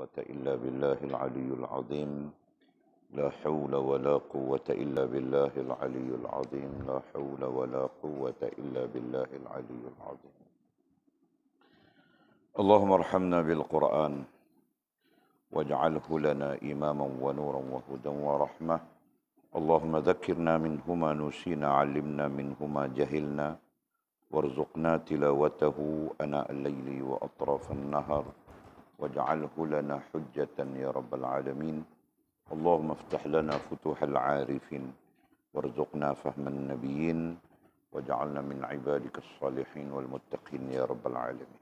قوة إلا بالله العلي العظيم. لا حول ولا قوة إلا بالله العلي العظيم. لا حول ولا قوة إلا بالله العلي العظيم. اللهم ارحمنا بالقرآن واجعله لنا إماما ونورا وهدى ورحمة. اللهم ذكرنا منه ما نسينا، علمنا منه ما جهلنا، وارزقنا تلاوته آناء الليل وأطراف النهار، واجعله لنا حجة يا رب العالمين. اللهم افتح لنا فتوح العارفين، وارزقنا فهم النبيين، واجعلنا من عبادك الصالحين والمتقين يا رب العالمين.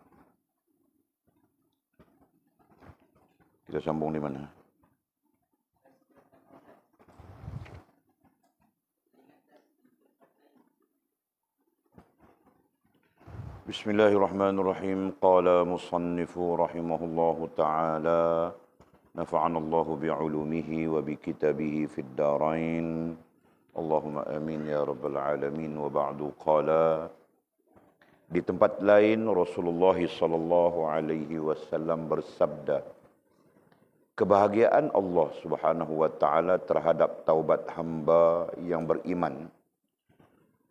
Kita sambung di mana? Bismillahirrahmanirrahim. Qala musannifu rahimahullahu ta'ala, nafa'ana Allahu bi'ulumihi wa bikitabihi fid darain. Allahumma amin ya rabbal alamin. Wa ba'du qala, di tempat lain Rasulullah sallallahu alaihi wasallam bersabda, kebahagiaan Allah Subhanahu wa taala terhadap taubat hamba yang beriman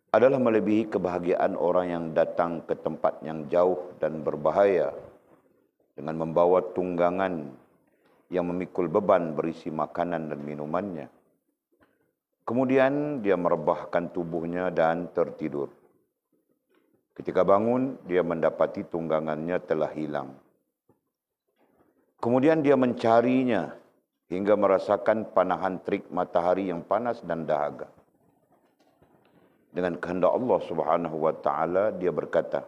adalah melebihi kebahagiaan orang yang datang ke tempat yang jauh dan berbahaya dengan membawa tunggangan yang memikul beban berisi makanan dan minumannya. Kemudian dia merebahkan tubuhnya dan tertidur. Ketika bangun, dia mendapati tunggangannya telah hilang. Kemudian dia mencarinya hingga merasakan panahan terik matahari yang panas dan dahaga. Dengan kehendak Allah Subhanahu wa taala, dia berkata,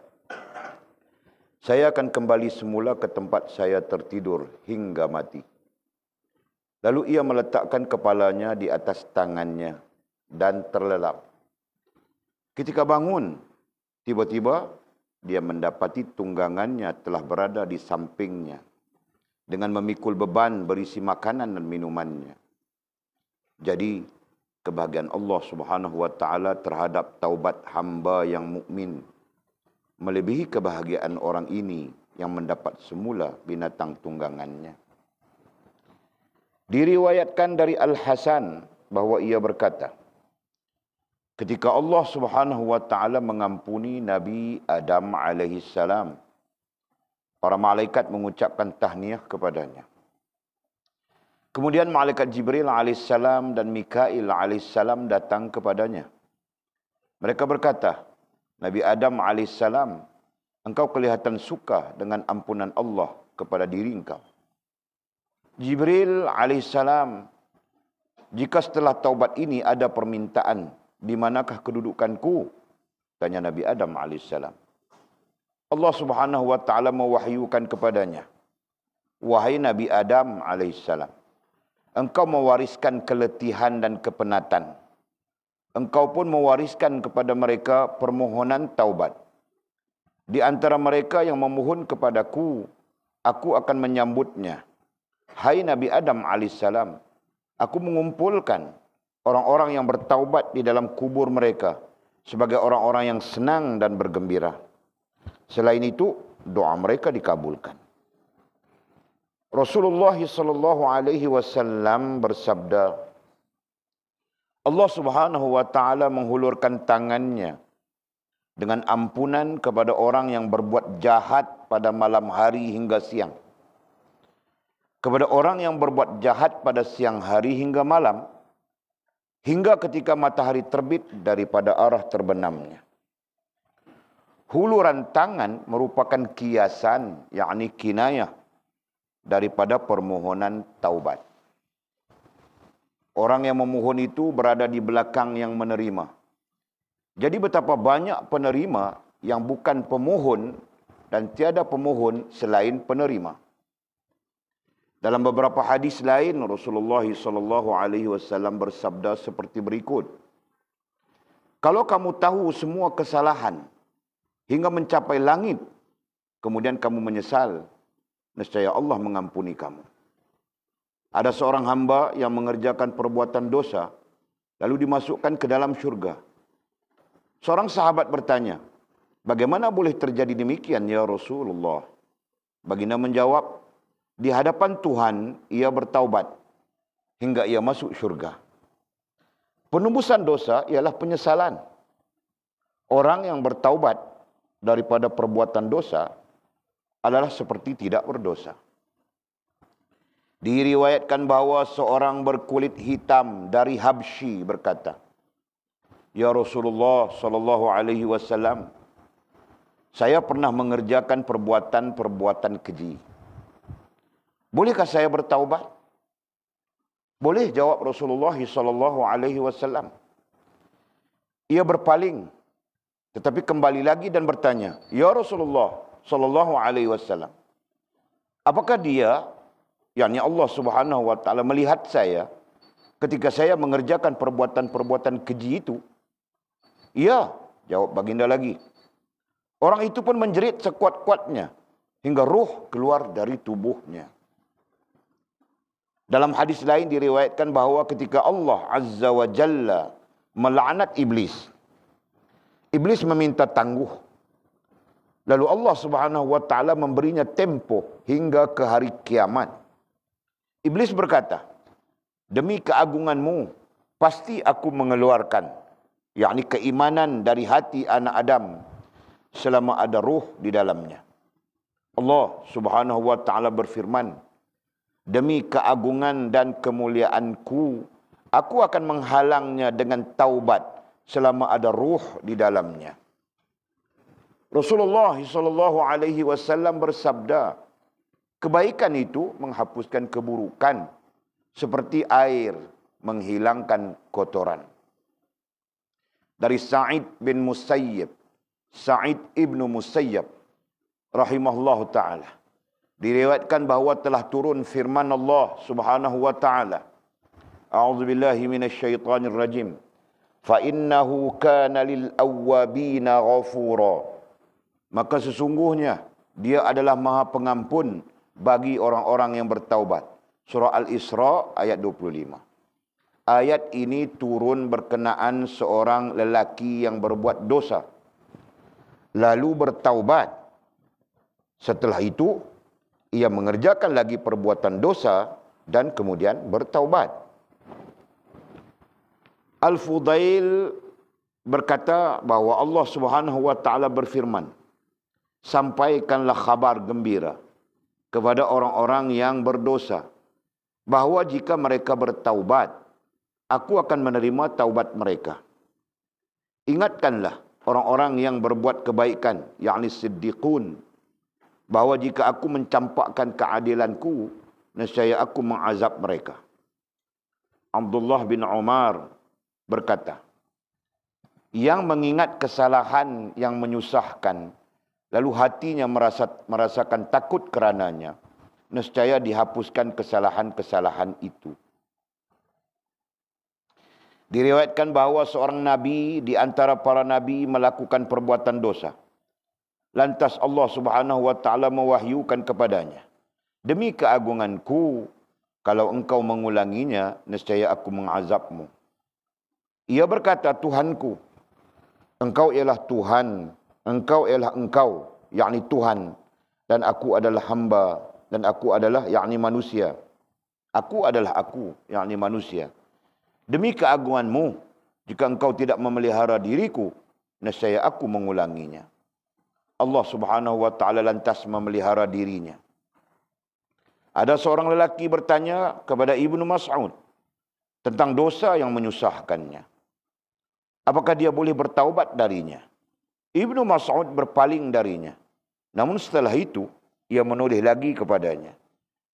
saya akan kembali semula ke tempat saya tertidur hingga mati. Lalu ia meletakkan kepalanya di atas tangannya dan terlelap. Ketika bangun, tiba-tiba dia mendapati tunggangannya telah berada di sampingnya dengan memikul beban berisi makanan dan minumannya. Jadi, kebahagiaan Allah Subhanahu wa taala terhadap taubat hamba yang mukmin melebihi kebahagiaan orang ini yang mendapat semula binatang tunggangannya. Diriwayatkan dari Al-Hasan bahwa ia berkata, ketika Allah Subhanahu wa taala mengampuni Nabi Adam alaihi salam, para malaikat mengucapkan tahniah kepadanya. Kemudian malaikat Jibril alaihissalam dan Mikail alaihissalam datang kepadanya. Mereka berkata, Nabi Adam alaihissalam, engkau kelihatan suka dengan ampunan Allah kepada diri engkau. Jibril alaihissalam, jika setelah taubat ini ada permintaan, di manakah kedudukanku? Tanya Nabi Adam alaihissalam. Allah Subhanahu wa taala mewahyukan kepadanya, wahai Nabi Adam alaihissalam, engkau mewariskan keletihan dan kepenatan. Engkau pun mewariskan kepada mereka permohonan taubat. Di antara mereka yang memohon kepadaku, aku akan menyambutnya. Hai Nabi Adam alaihissalam, aku mengumpulkan orang-orang yang bertaubat di dalam kubur mereka sebagai orang-orang yang senang dan bergembira. Selain itu, doa mereka dikabulkan. Rasulullah sallallahu alaihi wasallam bersabda, Allah Subhanahu wa taala menghulurkan tangannya dengan ampunan kepada orang yang berbuat jahat pada malam hari hingga siang. Kepada orang yang berbuat jahat pada siang hari hingga malam, hingga ketika matahari terbit daripada arah terbenamnya. Huluran tangan merupakan kiasan, yakni kinayah daripada permohonan taubat. Orang yang memohon itu berada di belakang yang menerima. Jadi betapa banyak penerima yang bukan pemohon dan tiada pemohon selain penerima. Dalam beberapa hadis lain, Rasulullah sallallahu alaihi wasallam bersabda seperti berikut. Kalau kamu tahu semua kesalahan hingga mencapai langit, kemudian kamu menyesal, nescaya Allah mengampuni kamu. Ada seorang hamba yang mengerjakan perbuatan dosa, lalu dimasukkan ke dalam syurga. Seorang sahabat bertanya, bagaimana boleh terjadi demikian ya Rasulullah? Baginda menjawab, di hadapan Tuhan ia bertaubat hingga ia masuk syurga. Penembusan dosa ialah penyesalan. Orang yang bertaubat daripada perbuatan dosa adalah seperti tidak berdosa. Diriwayatkan bahawa seorang berkulit hitam dari Habsyi berkata, "Ya Rasulullah sallallahu alaihi wasallam, saya pernah mengerjakan perbuatan-perbuatan keji. Bolehkah saya bertaubat?" "Boleh," jawab Rasulullah sallallahu alaihi wasallam. Ia berpaling tetapi kembali lagi dan bertanya, "Ya Rasulullah sallallahu alaihi wasallam, apakah dia, yakni Allah Subhanahu wa taala, melihat saya ketika saya mengerjakan perbuatan-perbuatan keji itu?" "Ya," jawab baginda lagi. Orang itu pun menjerit sekuat-kuatnya hingga ruh keluar dari tubuhnya. Dalam hadis lain diriwayatkan bahawa ketika Allah Azza wa Jalla melaknat Iblis, Iblis meminta tangguh. Lalu Allah Subhanahu wa taala memberinya tempoh hingga ke hari kiamat. Iblis berkata, "Demi keagunganmu, pasti aku mengeluarkan, yakni keimanan dari hati anak Adam selama ada ruh di dalamnya." Allah Subhanahu wa taala berfirman, "Demi keagungan dan kemuliaanku, aku akan menghalangnya dengan taubat selama ada ruh di dalamnya." Rasulullah sallallahu alaihi wasallam bersabda, kebaikan itu menghapuskan keburukan seperti air menghilangkan kotoran. Dari Sa'id bin Musayyib, Sa'id ibnu Musayyib rahimahullahu ta'ala, diriwayatkan bahawa telah turun firman Allah Subhanahu wa ta'ala, "A'udzubillahi minasyaitonir rajim. Fa innahu kana lil awwabina ghafura." Maka sesungguhnya dia adalah Maha Pengampun bagi orang-orang yang bertaubat. Surah Al-Isra ayat 25. Ayat ini turun berkenaan seorang lelaki yang berbuat dosa lalu bertaubat. Setelah itu ia mengerjakan lagi perbuatan dosa dan kemudian bertaubat. Al-Fudail berkata bahawa Allah Subhanahu wa taala berfirman, "Sampaikanlah kabar gembira kepada orang-orang yang berdosa bahawa jika mereka bertaubat, aku akan menerima taubat mereka. Ingatkanlah orang-orang yang berbuat kebaikan, yakni siddiqun, bahawa jika aku mencampakkan keadilanku, nescaya aku mengazab mereka." Abdullah bin Umar berkata, yang mengingat kesalahan yang menyusahkan, lalu hatinya merasakan takut kerananya, nescaya dihapuskan kesalahan-kesalahan itu. Diriwayatkan bahawa seorang nabi di antara para nabi melakukan perbuatan dosa. Lantas Allah Subhanahu wa taala mewahyukan kepadanya, "Demi keagunganku, kalau engkau mengulanginya, nescaya aku mengazabmu." Ia berkata, "Tuhanku, engkau ialah Tuhan, engkau ialah engkau, yakni Tuhan, dan aku adalah hamba, dan aku adalah, yakni manusia. Aku adalah aku, yakni manusia. Demi keagunganmu, jika engkau tidak memelihara diriku, nescaya aku mengulanginya." Allah Subhanahu wa taala lantas memelihara dirinya. Ada seorang lelaki bertanya kepada Ibnu Mas'ud tentang dosa yang menyusahkannya. Apakah dia boleh bertaubat darinya? Ibnu Mas'ud berpaling darinya. Namun setelah itu, ia menoleh lagi kepadanya.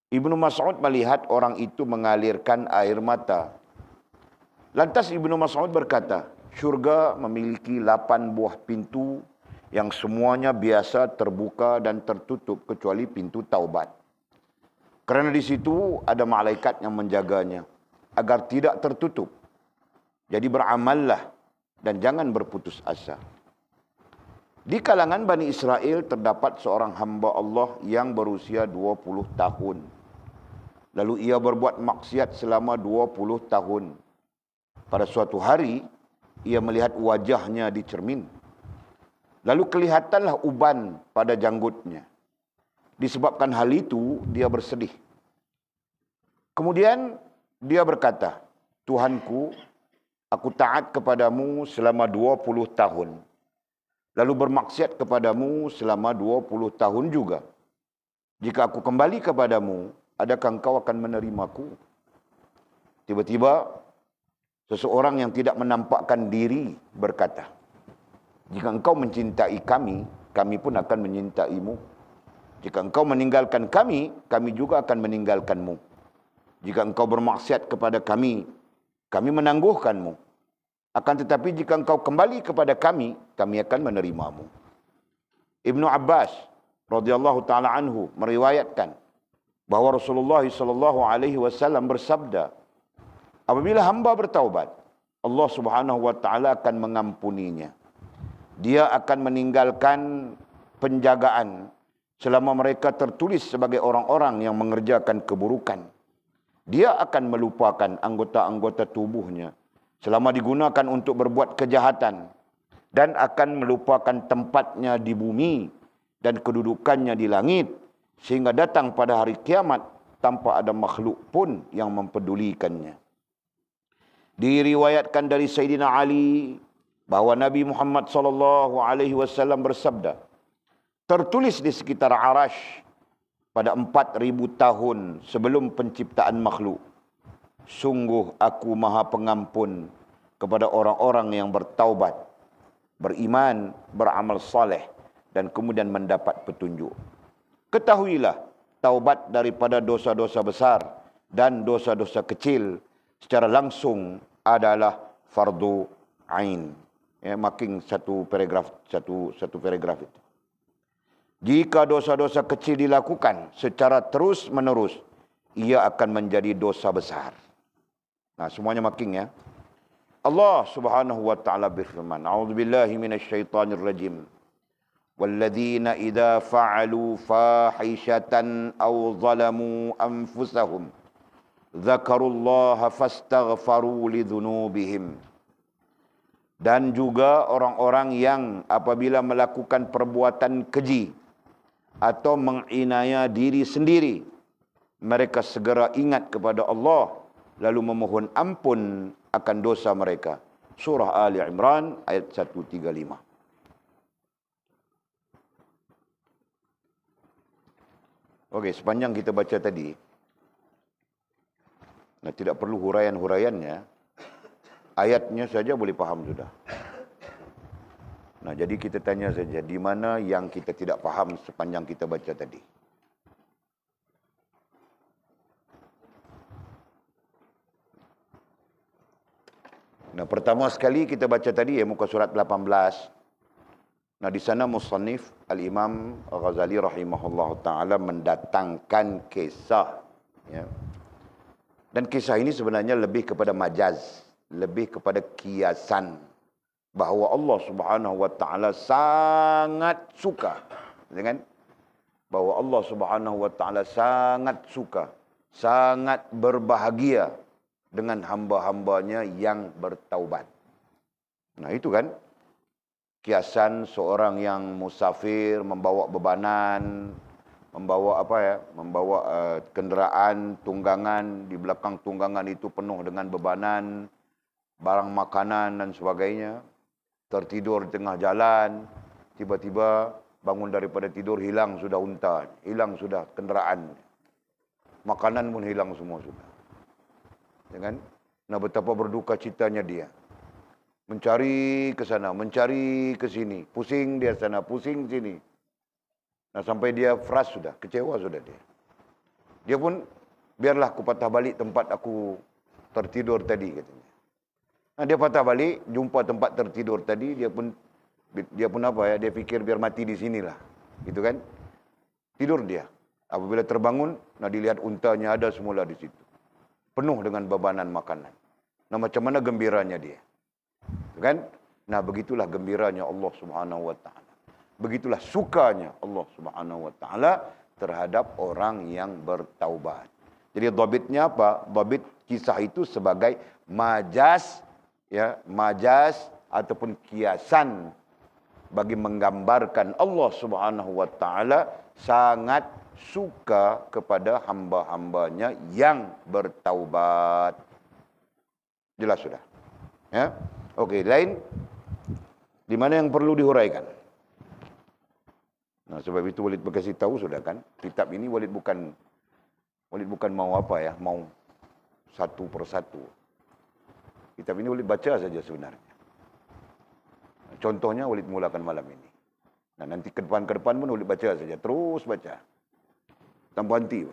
Ibnu Mas'ud melihat orang itu mengalirkan air mata. Lantas Ibnu Mas'ud berkata, "Syurga memiliki 8 buah pintu yang semuanya biasa terbuka dan tertutup kecuali pintu taubat. Kerana di situ ada malaikat yang menjaganya agar tidak tertutup. Jadi beramallah dan jangan berputus asa." Di kalangan Bani Israel terdapat seorang hamba Allah yang berusia 20 tahun. Lalu ia berbuat maksiat selama 20 tahun. Pada suatu hari, ia melihat wajahnya di cermin. Lalu kelihatanlah uban pada janggutnya. Disebabkan hal itu, dia bersedih. Kemudian dia berkata, Tuhanku, aku taat kepadamu selama 20 tahun. Lalu bermaksiat kepadamu selama 20 tahun juga. Jika aku kembali kepadamu, adakah engkau akan menerimaku? Tiba-tiba, seseorang yang tidak menampakkan diri berkata, jika engkau mencintai kami, kami pun akan mencintaimu. Jika engkau meninggalkan kami, kami juga akan meninggalkanmu. Jika engkau bermaksiat kepada kami, kami menangguhkanmu. Akan tetapi jika engkau kembali kepada kami, kami akan menerimamu. Ibnu Abbas radhiyallahu taala anhu meriwayatkan bahawa Rasulullah sallallahu alaihi wasallam bersabda, apabila hamba bertaubat, Allah Subhanahu wa taala akan mengampuninya. Dia akan meninggalkan penjagaan selama mereka tertulis sebagai orang-orang yang mengerjakan keburukan. Dia akan melupakan anggota-anggota tubuhnya selama digunakan untuk berbuat kejahatan, dan akan melupakan tempatnya di bumi dan kedudukannya di langit, sehingga datang pada hari kiamat tanpa ada makhluk pun yang mempedulikannya. Diriwayatkan dari Sayyidina Ali bahawa Nabi Muhammad SAW bersabda, tertulis di sekitar Arash pada 4,000 tahun sebelum penciptaan makhluk, sungguh aku maha pengampun kepada orang-orang yang bertaubat, beriman, beramal saleh, dan kemudian mendapat petunjuk. Ketahuilah, taubat daripada dosa-dosa besar dan dosa-dosa kecil secara langsung adalah fardu ain. Ya, marking satu paragraf itu. Jika dosa-dosa kecil dilakukan secara terus-menerus, ia akan menjadi dosa besar. Nah, semuanya marking ya. Allah Subhanahu wa taala berfirman, A'udzubillahi minasyaitonir rajim. Walladzina idza fa'alu fahishatan aw zalamu anfusahum dzakarullaha fastaghfaru lidzunubihim. Dan juga orang-orang yang apabila melakukan perbuatan keji atau menginaya diri sendiri, mereka segera ingat kepada Allah lalu memohon ampun akan dosa mereka. Surah Ali Imran ayat 135. Okey, sepanjang kita baca tadi, nah, tidak perlu huraian-huraiannya, ayatnya saja boleh faham sudah. Nah, jadi kita tanya saja, di mana yang kita tidak faham sepanjang kita baca tadi? Nah, pertama sekali kita baca tadi ya muka surat 18. Nah, di sana musannif Al-Imam Ghazali rahimahullah ta'ala mendatangkan kisah. Ya. Dan kisah ini sebenarnya lebih kepada majaz, lebih kepada kiasan. Bahawa Allah Subhanahu wa ta'ala sangat suka. Dengan bahawa Allah Subhanahu wa ta'ala sangat suka, sangat berbahagia dengan hamba-hambanya yang bertaubat. Nah, itu kan kiasan seorang yang musafir membawa bebanan, membawa membawa kenderaan tunggangan, di belakang tunggangan itu penuh dengan bebanan, barang makanan dan sebagainya. Tertidur di tengah jalan, tiba-tiba bangun daripada tidur, hilang sudah unta, hilang sudah kenderaan, makanan pun hilang semua sudah. Dengan nah, betapa berduka citanya dia. Mencari ke sana, mencari ke sini, pusing dia sana, pusing sini. Nah, sampai dia frust sudah, kecewa sudah dia. Dia pun, biarlah aku patah balik tempat aku tertidur tadi, katanya. Nah, dia patah balik, jumpa tempat tertidur tadi, dia pun apa ya, dia fikir biar mati di sinilah. Gitu kan? Tidur dia. Apabila terbangun, nah dilihat untanya ada semula di situ. Penuh dengan bebanan makanan. Nah, macam mana gembiranya dia? Kan? Nah, begitulah gembiranya Allah Subhanahu wa ta'ala. Begitulah sukanya Allah Subhanahu wa ta'ala terhadap orang yang bertaubat. Jadi dhabitnya apa? Dhabit kisah itu sebagai majaz, ya, majaz ataupun kiasan bagi menggambarkan Allah Subhanahu wa ta'ala sangat suka kepada hamba-hambanya yang bertaubat. Jelas sudah. Ya. Okey, lain di mana yang perlu dihuraikan? Nah, sebab itu Walid berkasih tahu sudah kan, kitab ini Walid bukan mau apa ya, mau satu persatu. Kitab ini Walid baca saja sebenarnya. Contohnya Walid mulakan malam ini. Nah, nanti ke depan pun Walid baca saja, terus baca. Tanpa henti.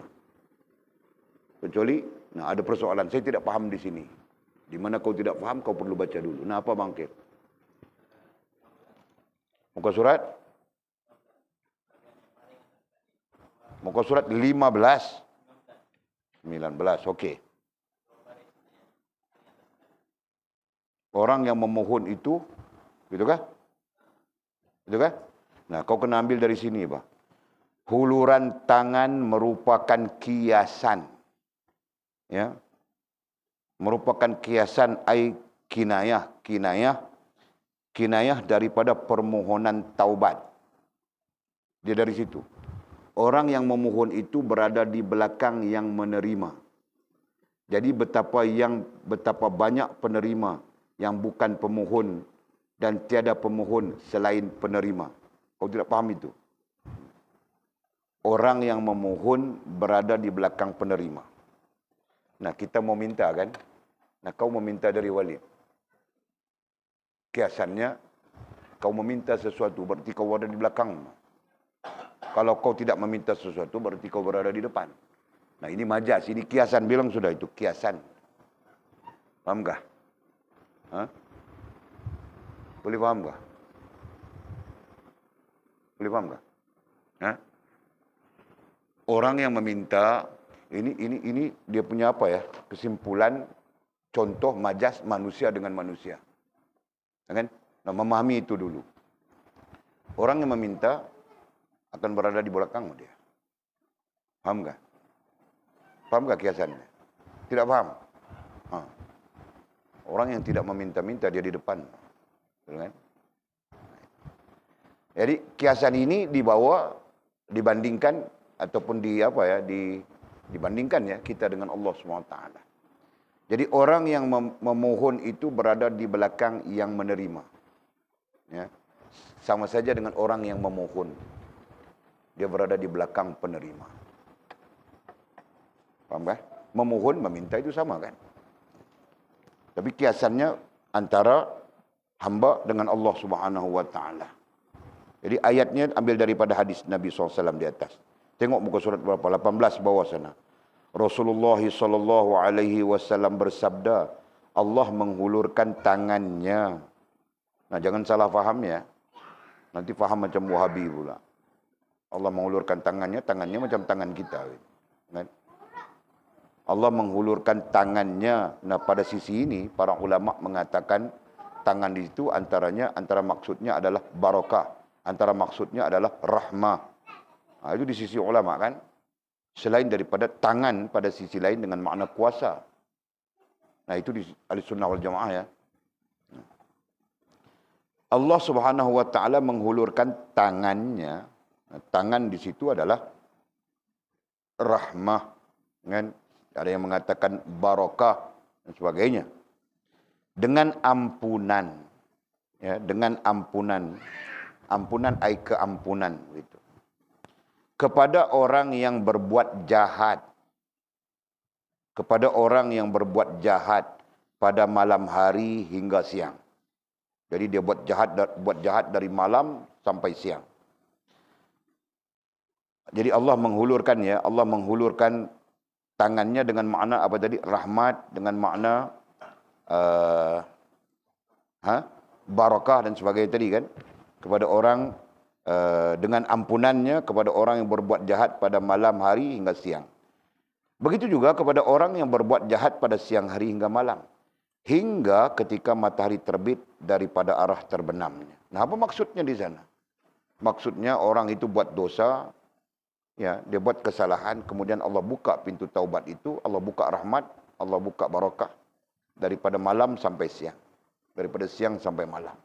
Kecuali, ada persoalan, saya tidak paham di sini. Di mana kau tidak paham, kau perlu baca dulu. Nah, apa bangkit? Muka surat? Muka surat 15. 19, okey. Orang yang memohon itu, gitu kah? Gitu kah? Nah, kau kena ambil dari sini, Pak. Huluran tangan merupakan kiasan. Ya. Merupakan kiasan kinayah daripada permohonan taubat. Dia dari situ. Orang yang memohon itu berada di belakang yang menerima. Jadi betapa banyak penerima yang bukan pemohon dan tiada pemohon selain penerima. Kau tidak paham itu? Orang yang memohon berada di belakang penerima. Nah, kita mau minta kan? Nah, kau meminta dari Walid. Kiasannya, kau meminta sesuatu, berarti kau berada di belakang. Kalau kau tidak meminta sesuatu, berarti kau berada di depan. Nah, ini majas, ini kiasan. Bilang sudah itu, kiasan. Paham kah? Hah? Boleh paham kah? Boleh paham kah? Hah? Orang yang meminta, ini dia punya apa ya? Kesimpulan, contoh majas manusia dengan manusia. Kan? Nah, memahami itu dulu. Orang yang meminta akan berada di belakang dia. Paham tak? Paham tak kiasannya? Tidak paham? Orang yang tidak meminta-minta dia di depan. Betul kan? Jadi kiasan ini dibandingkan ataupun dibandingkan ya kita dengan Allah SWT. Jadi orang yang memohon itu berada di belakang yang menerima. Ya. Sama saja dengan orang yang memohon. Dia berada di belakang penerima. Paham kan? Memohon, meminta itu sama kan? Tapi kiasannya antara hamba dengan Allah Subhanahu Wa Taala. Jadi ayatnya ambil daripada hadis Nabi SAW di atas. Tengok muka surat berapa? 18 bawah sana. Rasulullah SAW bersabda, Allah menghulurkan tangannya. Nah, jangan salah faham ya. Nanti faham macam Wahabi pula. Allah menghulurkan tangannya macam tangan kita. Kan? Allah menghulurkan tangannya. Nah, pada sisi ini, para ulama mengatakan tangan itu antara maksudnya adalah barakah. Antara maksudnya adalah rahmah. Nah, itu di sisi ulama kan. Selain daripada tangan pada sisi lain dengan makna kuasa. Nah, itu di Ahlussunnah wal Jamaah ya. Allah Subhanahu Wa Taala menghulurkan tangannya. Nah, tangan di situ adalah rahmah. Kan? Ada yang mengatakan barakah dan sebagainya. Dengan ampunan. Ya, dengan ampunan. Ampunan ai keampunan gitu. Kepada orang yang berbuat jahat. Kepada orang yang berbuat jahat pada malam hari hingga siang. Jadi dia buat jahat dari malam sampai siang. Jadi Allah menghulurkan tangannya dengan makna apa tadi? Rahmat, dengan makna barakah dan sebagainya tadi kan. Kepada orang dengan ampunannya kepada orang yang berbuat jahat pada malam hari hingga siang. Begitu juga kepada orang yang berbuat jahat pada siang hari hingga malam. Hingga ketika matahari terbit daripada arah terbenamnya. Nah, apa maksudnya di sana? Maksudnya orang itu buat dosa, ya, dia buat kesalahan, kemudian Allah buka pintu taubat itu, Allah buka rahmat, Allah buka barakah daripada malam sampai siang. Daripada siang sampai malam.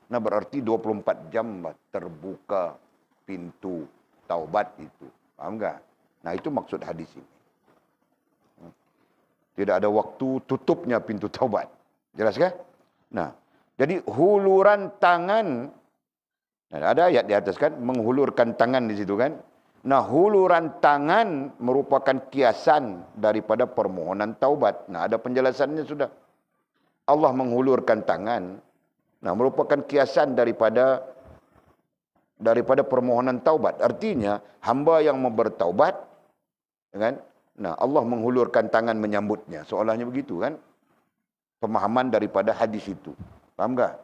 Nah, berarti 24 jam terbuka pintu taubat itu. Paham tak? Nah, itu maksud hadis ini. Tidak ada waktu tutupnya pintu taubat. Jelas kan? Nah, jadi huluran tangan, nah, ada ayat di atas kan, menghulurkan tangan di situ kan. Nah, huluran tangan merupakan kiasan daripada permohonan taubat. Nah, ada penjelasannya sudah. Allah menghulurkan tangan, nah, merupakan kiasan daripada permohonan taubat. Artinya, hamba yang mau bertaubat, kan? Nah, Allah menghulurkan tangan menyambutnya. Seolahnya begitu kan? Pemahaman daripada hadis itu. Faham tak?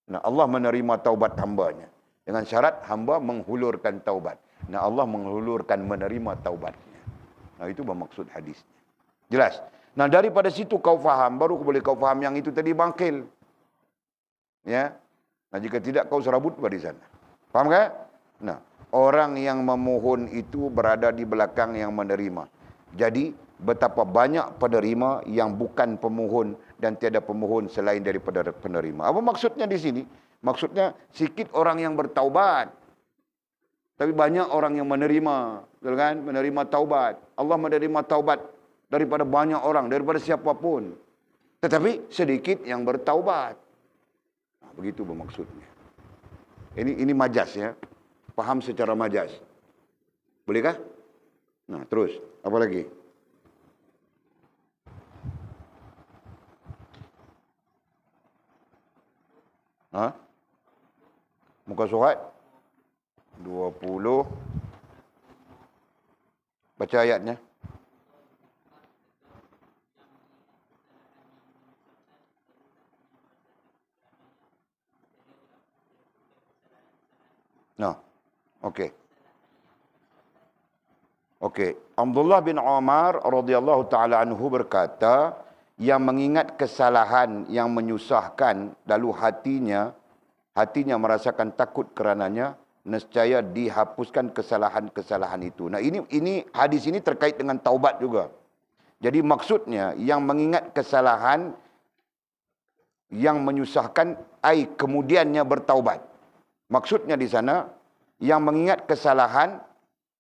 Nah, Allah menerima taubat hambanya. Dengan syarat hamba menghulurkan taubat. Nah, Allah menghulurkan menerima taubatnya. Nah, itu bermaksud hadisnya. Jelas? Nah, daripada situ kau faham, baru boleh kau faham yang itu tadi bangkil. Ya. Nah, jika tidak kau serabut di sana. Faham tak? Nah, orang yang memohon itu berada di belakang yang menerima. Jadi, betapa banyak penerima yang bukan pemohon dan tiada pemohon selain daripada penerima. Apa maksudnya di sini? Maksudnya, sikit orang yang bertaubat. Tapi banyak orang yang menerima. Betul kan? Menerima taubat. Allah menerima taubat daripada banyak orang, daripada siapapun. Tetapi sedikit yang bertaubat. Nah, begitu bermaksudnya. Ini majas ya. Paham secara majas. Bolehkah? Nah, terus. Apa lagi? Hah? Muka surat 20. Baca ayatnya. Nah, okey. Okey, Abdullah bin Umar radhiyallahu taala anhu berkata, yang mengingat kesalahan yang menyusahkan lalu hatinya merasakan takut kerananya, nescaya dihapuskan kesalahan-kesalahan itu. Nah, ini hadis ini terkait dengan taubat juga. Jadi maksudnya yang mengingat kesalahan yang menyusahkan kemudiannya bertaubat. Maksudnya di sana yang mengingat kesalahan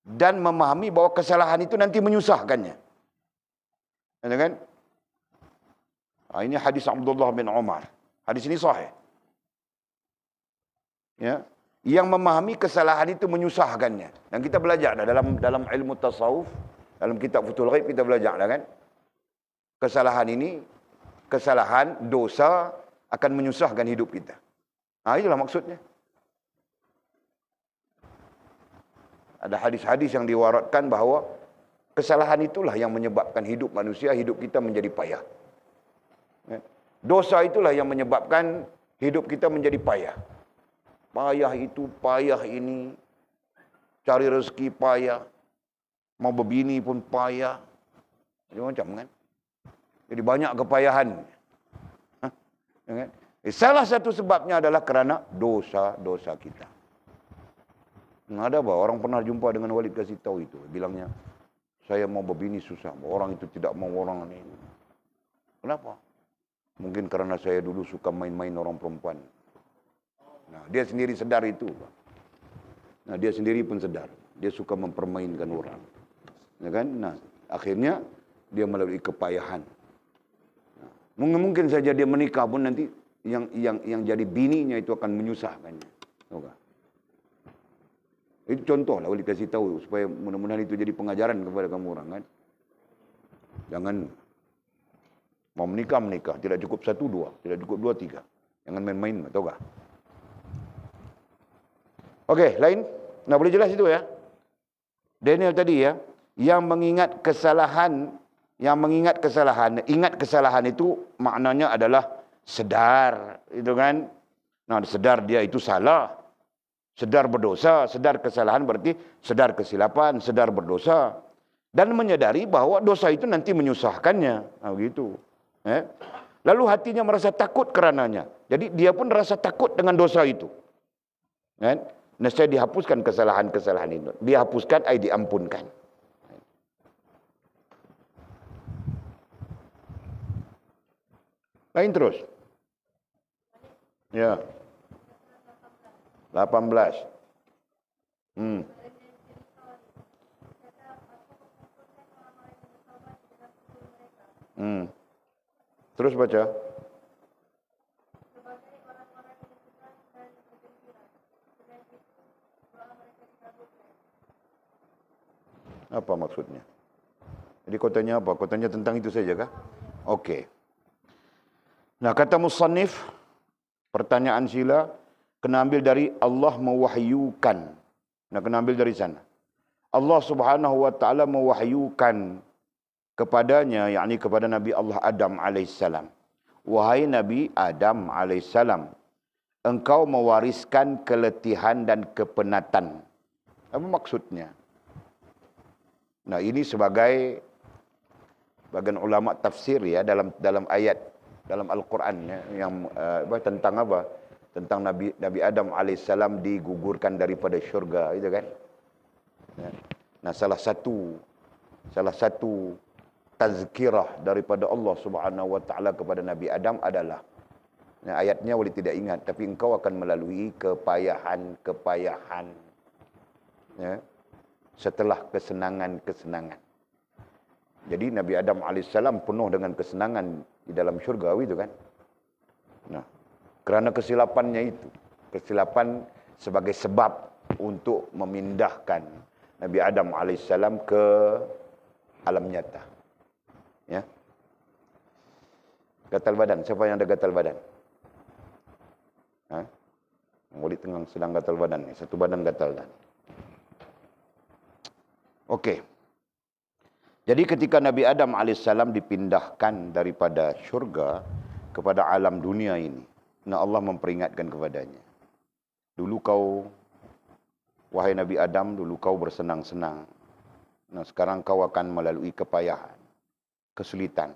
dan memahami bahawa kesalahan itu nanti menyusahkannya. Ada kan? Ini hadis Abdullah bin Umar. Hadis ini sahih. Ya, yang memahami kesalahan itu menyusahkannya. Dan kita belajar dalam ilmu tasawuf, dalam kitab Futhul Ghaib kita belajar kan? Kesalahan dosa akan menyusahkan hidup kita. Itulah maksudnya. Ada hadis-hadis yang diwaratkan bahawa kesalahan itulah yang menyebabkan hidup manusia, hidup kita menjadi payah. Dosa itulah yang menyebabkan hidup kita menjadi payah. Payah itu, payah ini. Cari rezeki payah. Mau berbini pun payah. Macam-macam kan. Jadi banyak kepayahan. Salah satu sebabnya adalah kerana dosa-dosa kita. Ada apa? Orang pernah jumpa dengan Walid kasih tahu itu. Bilangnya, saya mau berbini susah. Orang itu tidak mau orang ini. Kenapa? Mungkin karena saya dulu suka main-main orang perempuan. Nah, dia sendiri sedar itu. Nah, dia sendiri pun sedar. Dia suka mempermainkan orang. Ya kan? Nah, akhirnya dia melalui kepayahan. Nah, mungkin saja dia menikah pun nanti yang jadi bininya itu akan menyusahkannya. Tahu tak? Itu contoh lah boleh kasih tahu supaya mudah-mudahan itu jadi pengajaran kepada kamu orang kan. Jangan mau menikah, tidak cukup 1, 2, tidak cukup 2, 3. Jangan main-main, tahu tak? Okey, lain. Nah, boleh jelas itu ya. Daniel tadi ya, yang mengingat kesalahan, ingat kesalahan itu maknanya adalah sedar, itu kan. Nah, sedar dia itu salah. Sedar berdosa, sedar kesalahan berarti sedar kesilapan, sedar berdosa. Dan menyadari bahawa dosa itu nanti menyusahkannya. Nah, begitu. Lalu hatinya merasa takut kerananya. Jadi dia pun rasa takut dengan dosa itu. Nescaya dihapuskan kesalahan-kesalahan itu. Dihapuskan, diampunkan. Lain terus. Ya. 18. Terus baca. Apa maksudnya? Jadi kau tanya apa? Kau tanya tentang itu saja kah? Okey. Nah, kata musannif, pertanyaan sila kena ambil dari Allah mewahyukan. Nah, kena ambil dari sana. Allah Subhanahu wa taala mewahyukan kepadanya, yakni kepada Nabi Allah Adam alaihissalam. Wahai Nabi Adam alaihissalam, engkau mewariskan keletihan dan kepenatan. Apa maksudnya? Nah, ini sebagai bagian ulama tafsir ya dalam ayat dalam Al-Quran ya, yang tentang apa? Tentang Nabi Adam alaihissalam digugurkan daripada syurga, itu kan? Ya. Nah, salah satu tazkirah daripada Allah Subhanahu wa taala kepada Nabi Adam adalah, nah, ayatnya boleh tidak ingat, tapi engkau akan melalui kepayahan ya, setelah kesenangan. Jadi Nabi Adam alaihissalam penuh dengan kesenangan di dalam syurga itu kan. Nah, kerana kesilapannya itu, kesilapan sebagai sebab untuk memindahkan Nabi Adam alaihissalam ke alam nyata. Ya. Gatal badan, siapa yang ada gatal badan? Ha? Murid tengah sedang gatal badan ni, satu badan gatal dah. Okey. Jadi ketika Nabi Adam alaihissalam dipindahkan daripada syurga kepada alam dunia ini, nah Allah memperingatkan kepadanya. Dulu kau, wahai Nabi Adam, dulu kau bersenang-senang. Nah, sekarang kau akan melalui kepayahan, kesulitan.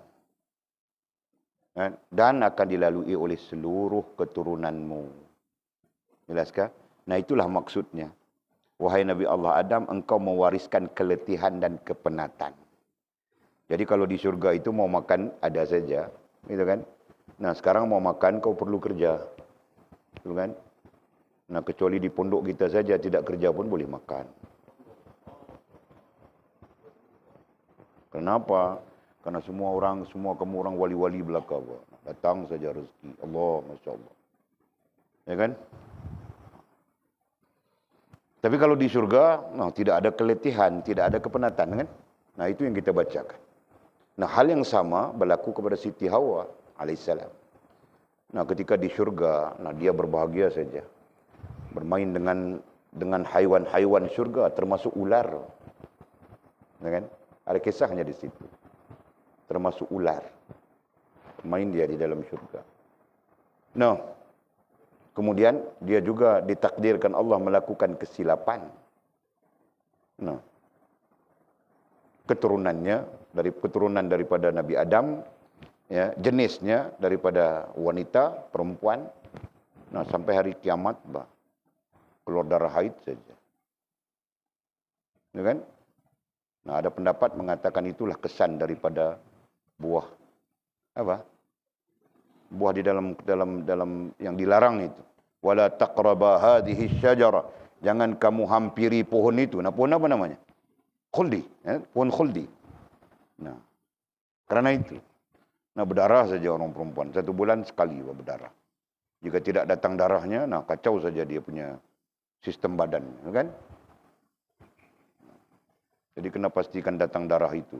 Dan akan dilalui oleh seluruh keturunanmu. Jelaskah? Nah, itulah maksudnya. Wahai Nabi Allah Adam, engkau mewariskan keletihan dan kepenatan. Jadi kalau di surga itu mau makan ada saja, gitu kan? Nah, sekarang mau makan kau perlu kerja. Gitu kan? Nah, kecuali di pondok kita saja tidak kerja pun boleh makan. Kenapa? Karena semua kamu orang wali-wali belaka. Datang saja rezeki. Allah, Masya Allah. Ya kan? Tapi kalau di surga, nah, tidak ada keletihan, tidak ada kepenatan, kan? Nah, itu yang kita bacakan. Nah, hal yang sama berlaku kepada Siti Hawa alaihissalam. Nah, ketika di surga, nah dia berbahagia saja. Bermain dengan haiwan-haiwan surga, termasuk ular. Ya kan? Ada kisahnya di situ. Termasuk ular. Main dia di dalam surga. Nah, kemudian dia juga ditakdirkan Allah melakukan kesilapan. Nah, keturunan daripada Nabi Adam, ya, jenisnya daripada wanita, perempuan. Nah, sampai hari kiamat, keluar darah haid saja. Ya kan? Nah, ada pendapat mengatakan itulah kesan daripada buah apa? Buah di dalam yang dilarang itu. Wala taqraba hadhihi syajarah. Jangan kamu hampiri pohon itu. Nah, pohon apa namanya? Khuldi, ya? Pohon khuldi. Nah, kerana itu. Nah, berdarah saja orang perempuan. 1 bulan sekali berdarah. Jika tidak datang darahnya, nah kacau saja dia punya sistem badan, kan? Jadi kena pastikan datang darah itu.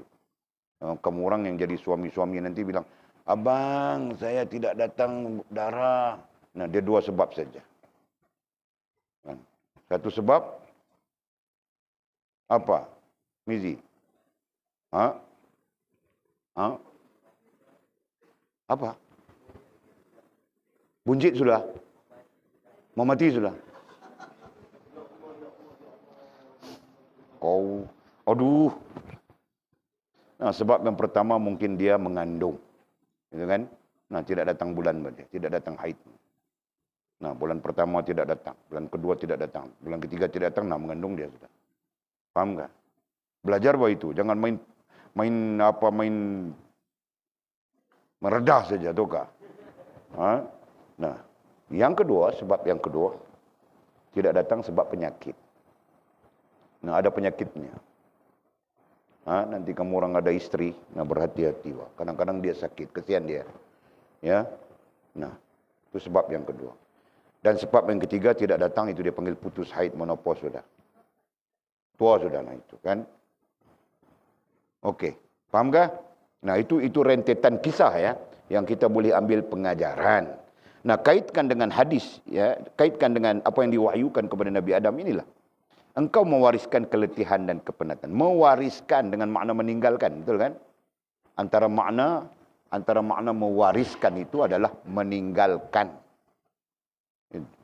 Kamu orang yang jadi suami-suami nanti bilang, abang, saya tidak datang darah. Nah, dia 2 sebab saja. Satu sebab, apa? Mizi. Apa? Buncit sudah? Mau mati sudah? Aduh. Nah, sebab yang pertama mungkin dia mengandung. Gitu kan? Nah, tidak datang bulan berarti, tidak datang haid. Nah, bulan pertama tidak datang, bulan kedua tidak datang, bulan ketiga tidak datang, nah mengandung dia sudah. Paham enggak? Belajar bahwa itu, jangan main meredah saja, tukar. Nah, sebab yang kedua tidak datang sebab penyakit. Nah, ada penyakitnya. Nanti kamu orang ada istri, nah berhati-hati. Kadang-kadang dia sakit, kesian dia. Ya, nah itu sebab yang kedua. Dan sebab yang ketiga tidak datang itu dia panggil putus haid menopause sudah. Tua sudah, nah itu kan. Okey, faham kah? Nah itu rentetan kisah ya, yang kita boleh ambil pengajaran. Nah kaitkan dengan hadis, ya, kaitkan dengan apa yang diwahyukan kepada Nabi Adam inilah. Engkau mewariskan keletihan dan kepenatan. Mewariskan dengan makna meninggalkan, betul kan? Antara makna mewariskan itu adalah meninggalkan.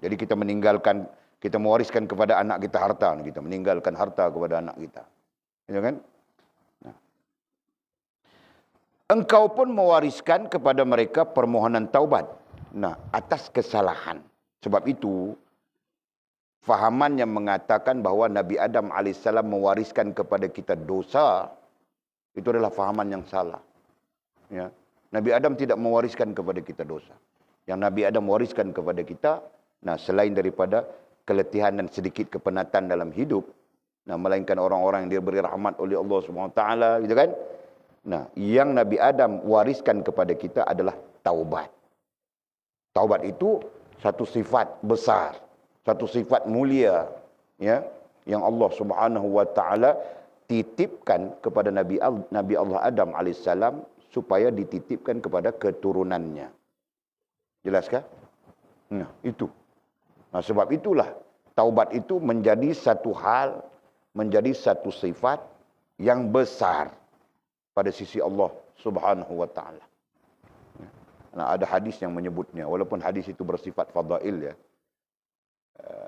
Jadi kita meninggalkan, kita mewariskan kepada anak kita harta, kita meninggalkan harta kepada anak kita. Ya kan? Nah. Engkau pun mewariskan kepada mereka permohonan taubat. Nah, atas kesalahan. Sebab itu fahaman yang mengatakan bahawa Nabi Adam AS mewariskan kepada kita dosa, itu adalah fahaman yang salah. Ya. Nabi Adam tidak mewariskan kepada kita dosa. Yang Nabi Adam wariskan kepada kita, nah selain daripada keletihan dan sedikit kepenatan dalam hidup, nah melainkan orang-orang yang diberi rahmat oleh Allah SWT, gitu kan? Nah, yang Nabi Adam wariskan kepada kita adalah taubat. Taubat itu satu sifat besar, satu sifat mulia, ya, yang Allah Subhanahu wa taala titipkan kepada Nabi Allah Adam alaihissalam supaya dititipkan kepada keturunannya. Jelaskah? Nah, itu. Nah, sebab itulah taubat itu menjadi satu hal, menjadi satu sifat yang besar pada sisi Allah Subhanahu wa taala. Nah, ada hadis yang menyebutnya, walaupun hadis itu bersifat fadail ya.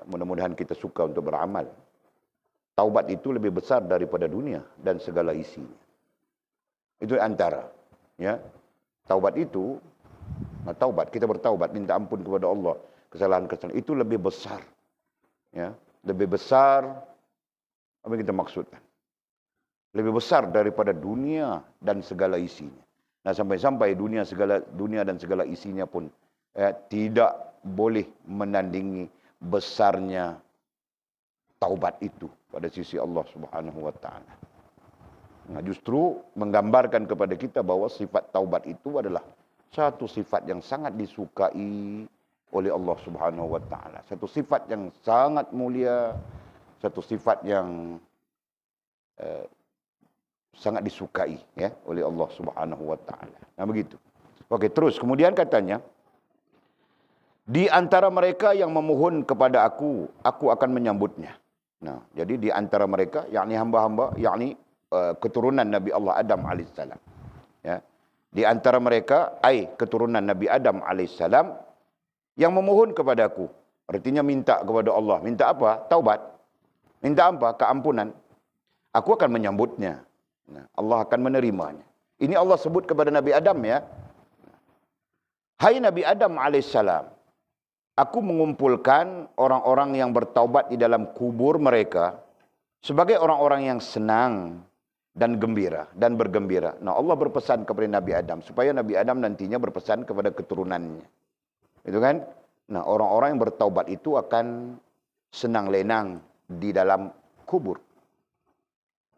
Mudah-mudahan kita suka untuk beramal. Taubat itu lebih besar daripada dunia dan segala isinya. Itu antara, ya. Taubat itu, nah, taubat, kita bertaubat, minta ampun kepada Allah, kesalahan-kesalahan itu lebih besar. Ya, lebih besar, apa yang kita maksudkan? Lebih besar daripada dunia dan segala isinya. Nah, sampai-sampai dunia dan segala isinya pun tidak boleh menandingi besarnya taubat itu pada sisi Allah Subhanahu wa taala. Nah, justru menggambarkan kepada kita bahwa sifat taubat itu adalah satu sifat yang sangat disukai oleh Allah Subhanahu wa taala. Satu sifat yang sangat mulia, satu sifat yang sangat disukai ya oleh Allah Subhanahu wa taala. Nah, begitu. Okey, terus kemudian katanya, di antara mereka yang memohon kepada aku akan menyambutnya. Nah, jadi di antara mereka, yakni hamba-hamba, yakni keturunan Nabi Allah Adam alaihissalam. Ya. Di antara mereka, keturunan Nabi Adam alaihissalam yang memohon kepada aku. Artinya minta kepada Allah. Minta apa? Taubat. Minta apa? Keampunan. Aku akan menyambutnya. Nah, Allah akan menerimanya. Ini Allah sebut kepada Nabi Adam ya. Hai Nabi Adam alaihissalam, aku mengumpulkan orang-orang yang bertaubat di dalam kubur mereka sebagai orang-orang yang senang dan gembira dan bergembira. Nah, Allah berpesan kepada Nabi Adam supaya Nabi Adam nantinya berpesan kepada keturunannya. Itu kan? Nah, orang-orang yang bertaubat itu akan senang lenang di dalam kubur.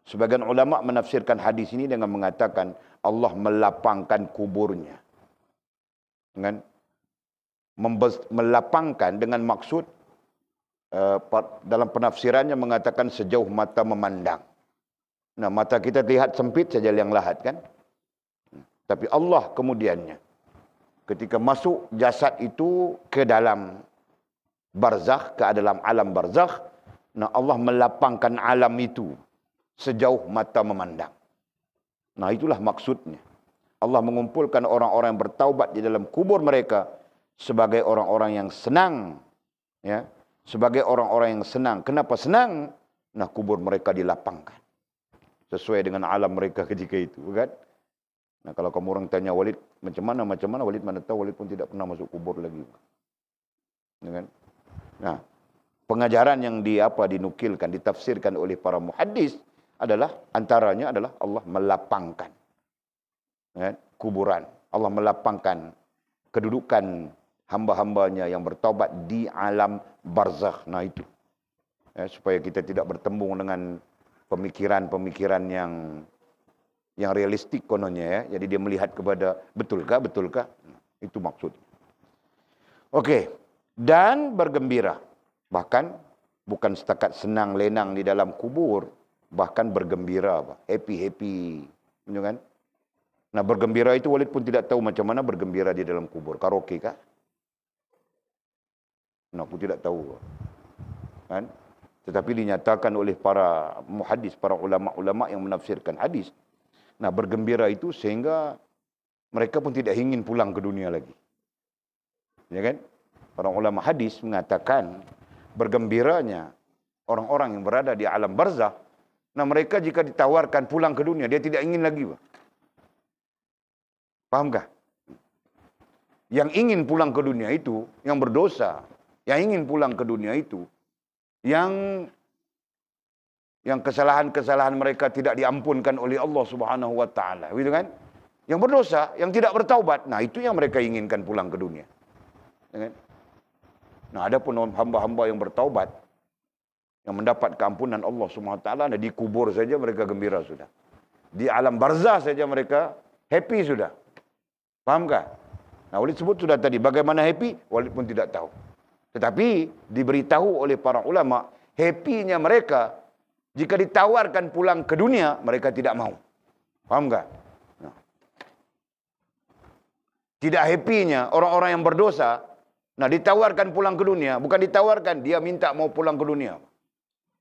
Sebagian ulama menafsirkan hadis ini dengan mengatakan Allah melapangkan kuburnya. Dengan melapangkan dengan maksud dalam penafsirannya mengatakan sejauh mata memandang. Nah, mata kita lihat sempit saja yang lahat kan. Tapi Allah kemudiannya ketika masuk jasad itu ke dalam barzakh, ke dalam alam barzakh, nah Allah melapangkan alam itu sejauh mata memandang. Nah, itulah maksudnya. Allah mengumpulkan orang-orang yang bertaubat di dalam kubur mereka sebagai orang-orang yang senang. Ya, sebagai orang-orang yang senang. Kenapa senang? Nah, kubur mereka dilapangkan. Sesuai dengan alam mereka ketika itu. Kan? Nah, kalau kamu orang tanya Walid, macam mana, Walid mana tahu, Walid pun tidak pernah masuk kubur lagi. Ya, kan? Nah, pengajaran yang dinukilkan, ditafsirkan oleh para muhaddis, antaranya adalah Allah melapangkan kuburan. Allah melapangkan kedudukan hamba-hambanya yang bertaubat di alam barzakh. Nah, itu. Supaya kita tidak bertembung dengan pemikiran-pemikiran yang yang realistik kononnya ya. Jadi dia melihat kepada betulkah, betulkah? Itu maksud. Okey. Dan bergembira. Bahkan bukan setakat senang lenang di dalam kubur, bahkan bergembira, happy-happy. Betul kan? Nah, bergembira itu Walid pun tidak tahu macam mana bergembira di dalam kubur. Karaoke kah? Nah, aku tidak tahu. Kan? Tetapi dinyatakan oleh para muhaddis, para ulama-ulama yang menafsirkan hadis. Nah, bergembira itu sehingga mereka pun tidak ingin pulang ke dunia lagi. Ya kan? Para ulama hadis mengatakan bergembiranya orang-orang yang berada di alam barzah. Nah, mereka jika ditawarkan pulang ke dunia, dia tidak ingin lagi. Fahamkah? Yang ingin pulang ke dunia itu, yang berdosa, yang ingin pulang ke dunia itu, yang kesalahan-kesalahan mereka tidak diampunkan oleh Allah Subhanahu wa taala, gitu kan? Yang berdosa, yang tidak bertaubat, nah itu yang mereka inginkan pulang ke dunia. Ya kan? Nah, adapun hamba-hamba yang bertaubat, yang mendapat keampunan Allah Subhanahu wa taala, nah di kubur saja mereka gembira sudah. Di alam barzah saja mereka happy sudah. Fahamkah? Nah, Walid sebut sudah tadi bagaimana happy, Walid pun tidak tahu. Tetapi diberitahu oleh para ulama, happy-nya mereka jika ditawarkan pulang ke dunia, mereka tidak mau. Faham tak? Nah. Tidak happy-nya orang-orang yang berdosa, nah ditawarkan pulang ke dunia, bukan ditawarkan, dia minta mau pulang ke dunia.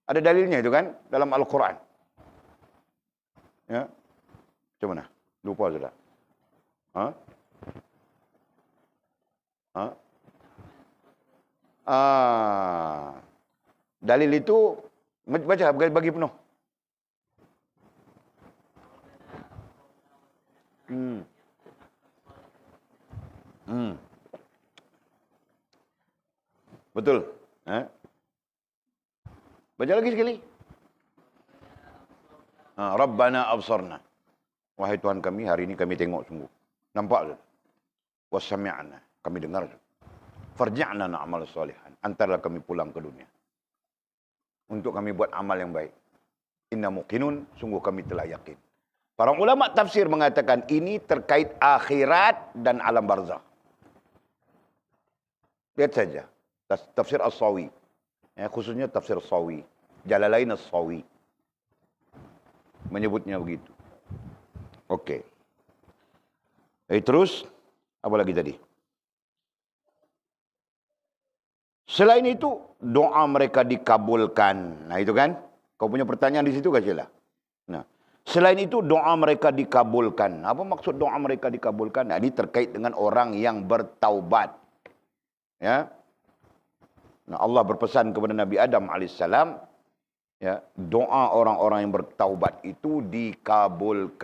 Ada dalilnya itu kan dalam Al-Quran. Ya. Macam mana? Lupa sudah. Ha? Ha? Dalil itu baca bagi penuh. Betul. Baca lagi sekali. Rabbana absarna. Wahai Tuhan kami, hari ini kami tengok sungguh. Nampak tak? Wasami'na. Kami dengar. Farji'na na'amal salihan. Antarlah kami pulang ke dunia. Untuk kami buat amal yang baik. Inna muqinun, sungguh kami telah yakin. Para ulama tafsir mengatakan ini terkait akhirat dan alam barzakh. Lihat saja. Tafsir As-Sawi. Ya, khususnya tafsir As-Sawi. Jalalain As-Sawi. Menyebutnya begitu. Okey. Terus, apa lagi tadi? Selain itu, doa mereka dikabulkan. Nah, itu kan? Kau punya pertanyaan di situ, Kak? Nah, selain itu, doa mereka dikabulkan. Apa maksud doa mereka dikabulkan? Nah, ini terkait dengan orang yang bertaubat. Ya. Nah, Allah berpesan kepada Nabi Adam alaihissalam, ya, doa orang-orang yang bertaubat itu dikabulkan.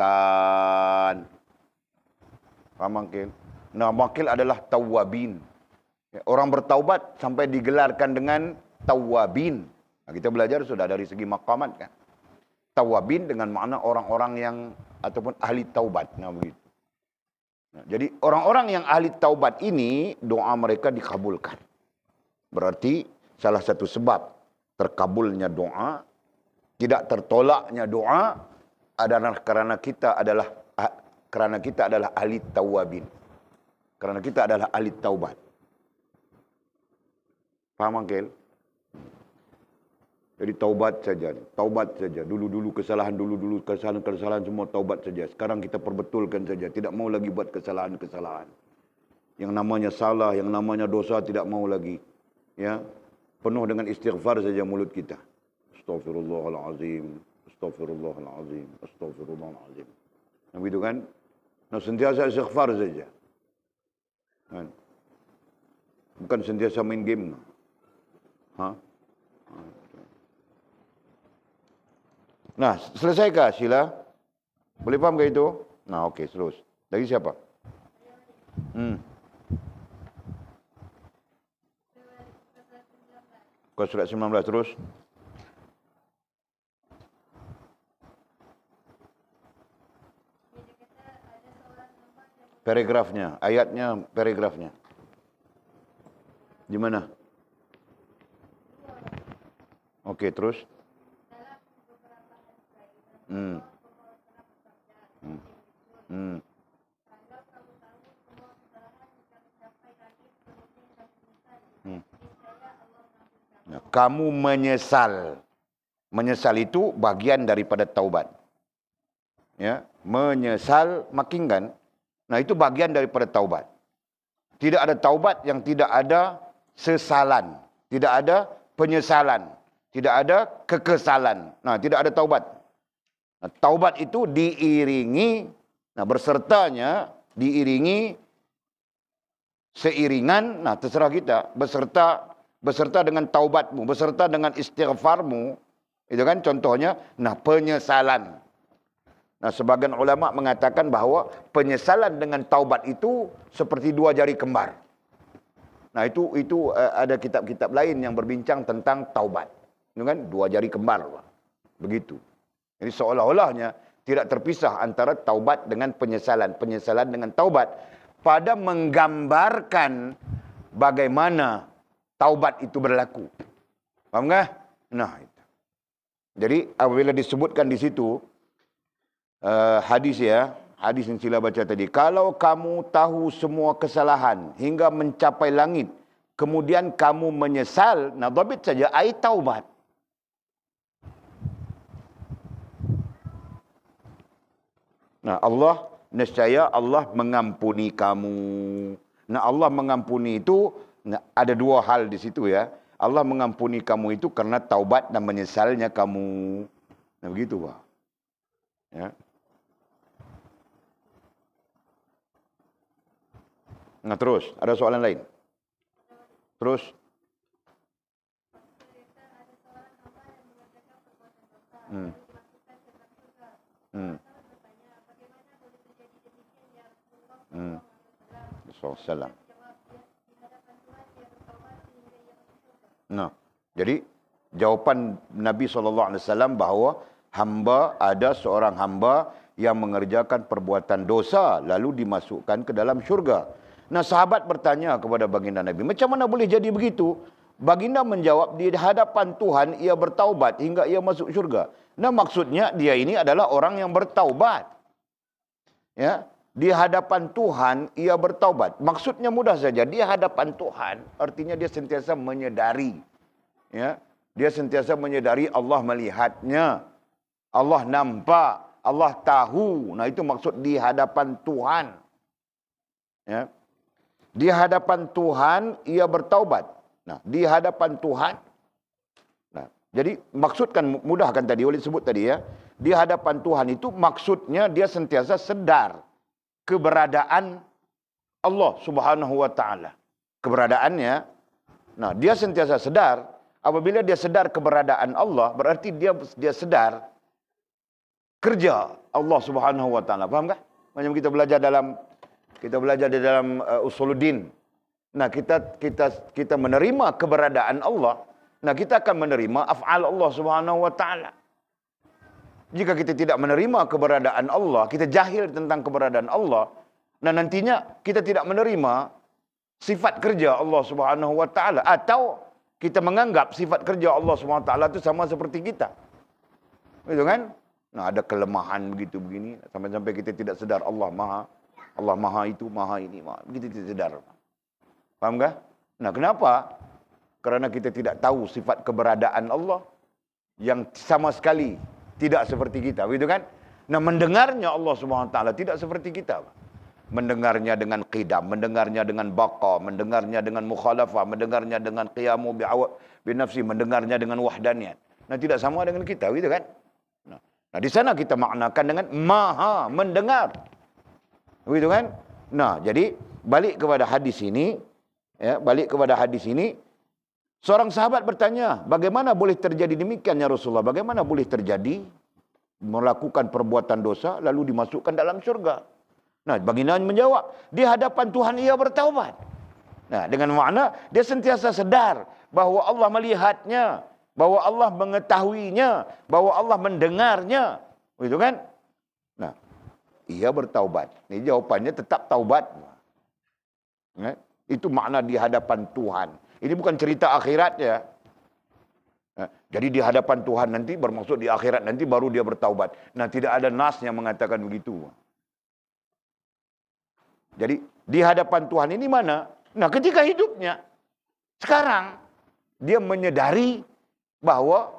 Faham Makil? Nah, Makil adalah tawabin. Orang bertaubat sampai digelarkan dengan tawabin. Nah, kita belajar sudah dari segi maqamat kan. Tawabin dengan makna orang-orang yang ataupun ahli taubat. Nah, begitu. Nah, jadi orang-orang yang ahli taubat ini doa mereka dikabulkan. Berarti salah satu sebab terkabulnya doa, tidak tertolaknya doa adalah kerana kita adalah ahli tawabin. Kerana kita adalah ahli taubat. Faham Angkel? Jadi taubat saja. Taubat saja. Dulu-dulu kesalahan semua taubat saja. Sekarang kita perbetulkan saja. Tidak mau lagi buat kesalahan-kesalahan. Yang namanya salah, yang namanya dosa tidak mau lagi. Ya, penuh dengan istighfar saja mulut kita. Astaghfirullahalazim, astaghfirullahalazim, astaghfirullahalazim. Nah, begitu kan? Nah, sentiasa istighfar saja. Kan? Bukan sentiasa main game. Nah, selesaikah Sheila? Boleh faham ke itu? Nah, okey, terus. Lagi siapa? Kau surat 19 terus. Paragrafnya, ayatnya, paragrafnya. Di mana? Okey, terus. Hmm. Hmm. Nah, kamu menyesal. Menyesal itu bagian daripada taubat. Ya, menyesal makin kan. Nah, itu bagian daripada taubat. Tidak ada taubat yang tidak ada sesalan, tidak ada penyesalan, tidak ada kekesalan. Nah, tidak ada taubat. Nah, taubat itu diiringi, nah bersertanya diiringi seiringan, nah terserah kita, beserta dengan taubatmu, beserta dengan istighfarmu, itu kan contohnya, nah penyesalan. Nah, sebagian ulama mengatakan bahawa penyesalan dengan taubat itu seperti dua jari kembar. Nah, itu ada kitab-kitab lain yang berbincang tentang taubat. Itu kan dua jari kembar. Begitu. Jadi seolah-olahnya tidak terpisah antara taubat dengan penyesalan, penyesalan dengan taubat pada menggambarkan bagaimana taubat itu berlaku. Paham enggak? Nah, itu. Jadi apabila disebutkan di situ hadis ya, hadis yang sila baca tadi. Kalau kamu tahu semua kesalahan hingga mencapai langit, kemudian kamu menyesal, nah dhabit saja ai taubat. Nah, Allah nescaya Allah mengampuni kamu. Nah, Allah mengampuni itu nah, ada dua hal di situ ya. Allah mengampuni kamu itu karena taubat dan menyesalnya kamu. Nah, begitu, Pak. Ya. Nah, terus ada soalan lain. Terus hmm. Hmm. Hmm. Salam. Nah, jadi jawapan Nabi SAW bahawa hamba ada seorang hamba yang mengerjakan perbuatan dosa lalu dimasukkan ke dalam syurga. Nah, sahabat bertanya kepada baginda Nabi, macam mana boleh jadi begitu? Baginda menjawab, di hadapan Tuhan ia bertaubat hingga ia masuk syurga. Nah, maksudnya dia ini adalah orang yang bertaubat. Ya, di hadapan Tuhan ia bertaubat. Maksudnya mudah saja, di hadapan Tuhan artinya dia sentiasa menyedari. Ya, dia sentiasa menyedari Allah melihatnya. Allah nampak, Allah tahu. Nah, itu maksud di hadapan Tuhan. Ya. Di hadapan Tuhan ia bertaubat. Nah, di hadapan Tuhan. Nah, jadi maksudkan mudahkan tadi oleh sebut tadi ya. Di hadapan Tuhan itu maksudnya dia sentiasa sedar keberadaan Allah Subhanahu wa taala. Keberadaannya. Nah, dia sentiasa sedar. Apabila dia sedar keberadaan Allah, berarti dia sedar kerja Allah Subhanahu wa taala. Faham tak? Macam kita belajar di dalam usuluddin. Nah, kita menerima keberadaan Allah. Nah, kita akan menerima af'al Allah Subhanahu wa taala. Jika kita tidak menerima keberadaan Allah, kita jahil tentang keberadaan Allah, nah nantinya kita tidak menerima sifat kerja Allah Subhanahu wa taala, atau kita menganggap sifat kerja Allah Subhanahu wa taala itu sama seperti kita. Betul kan? Nah, ada kelemahan begitu begini sampai kita tidak sedar Allah Maha itu, Maha ini, Maha. Begitu tidak sedar. Paham tak? Nah, kenapa? Kerana kita tidak tahu sifat keberadaan Allah yang sama sekali tidak seperti kita, begitu kan? Nah, mendengarnya Allah Subhanahu wa taala tidak seperti kita. Mendengarnya dengan qidam, mendengarnya dengan baqa, mendengarnya dengan mukhalafah, mendengarnya dengan qiyamu binafsi, mendengarnya dengan wahdaniyat. Nah, tidak sama dengan kita, begitu kan? Nah, di sana kita maknakan dengan maha mendengar. Begitu kan? Nah, jadi balik kepada hadis ini, ya, seorang sahabat bertanya, bagaimana boleh terjadi demikian ya Rasulullah? Bagaimana boleh terjadi melakukan perbuatan dosa lalu dimasukkan dalam syurga? Nah, baginda menjawab, di hadapan Tuhan ia bertaubat. Nah, dengan makna dia sentiasa sedar bahwa Allah melihatnya, bahwa Allah mengetahuinya, bahwa Allah mendengarnya. Begitu kan? Nah, ia bertaubat. Ini jawabannya tetap taubat. Nah, itu makna di hadapan Tuhan. Ini bukan cerita akhirat ya. Nah, jadi di hadapan Tuhan nanti bermaksud di akhirat nanti baru dia bertaubat. Nah, tidak ada nas yang mengatakan begitu. Jadi di hadapan Tuhan ini mana? Nah, ketika hidupnya sekarang dia menyadari bahwa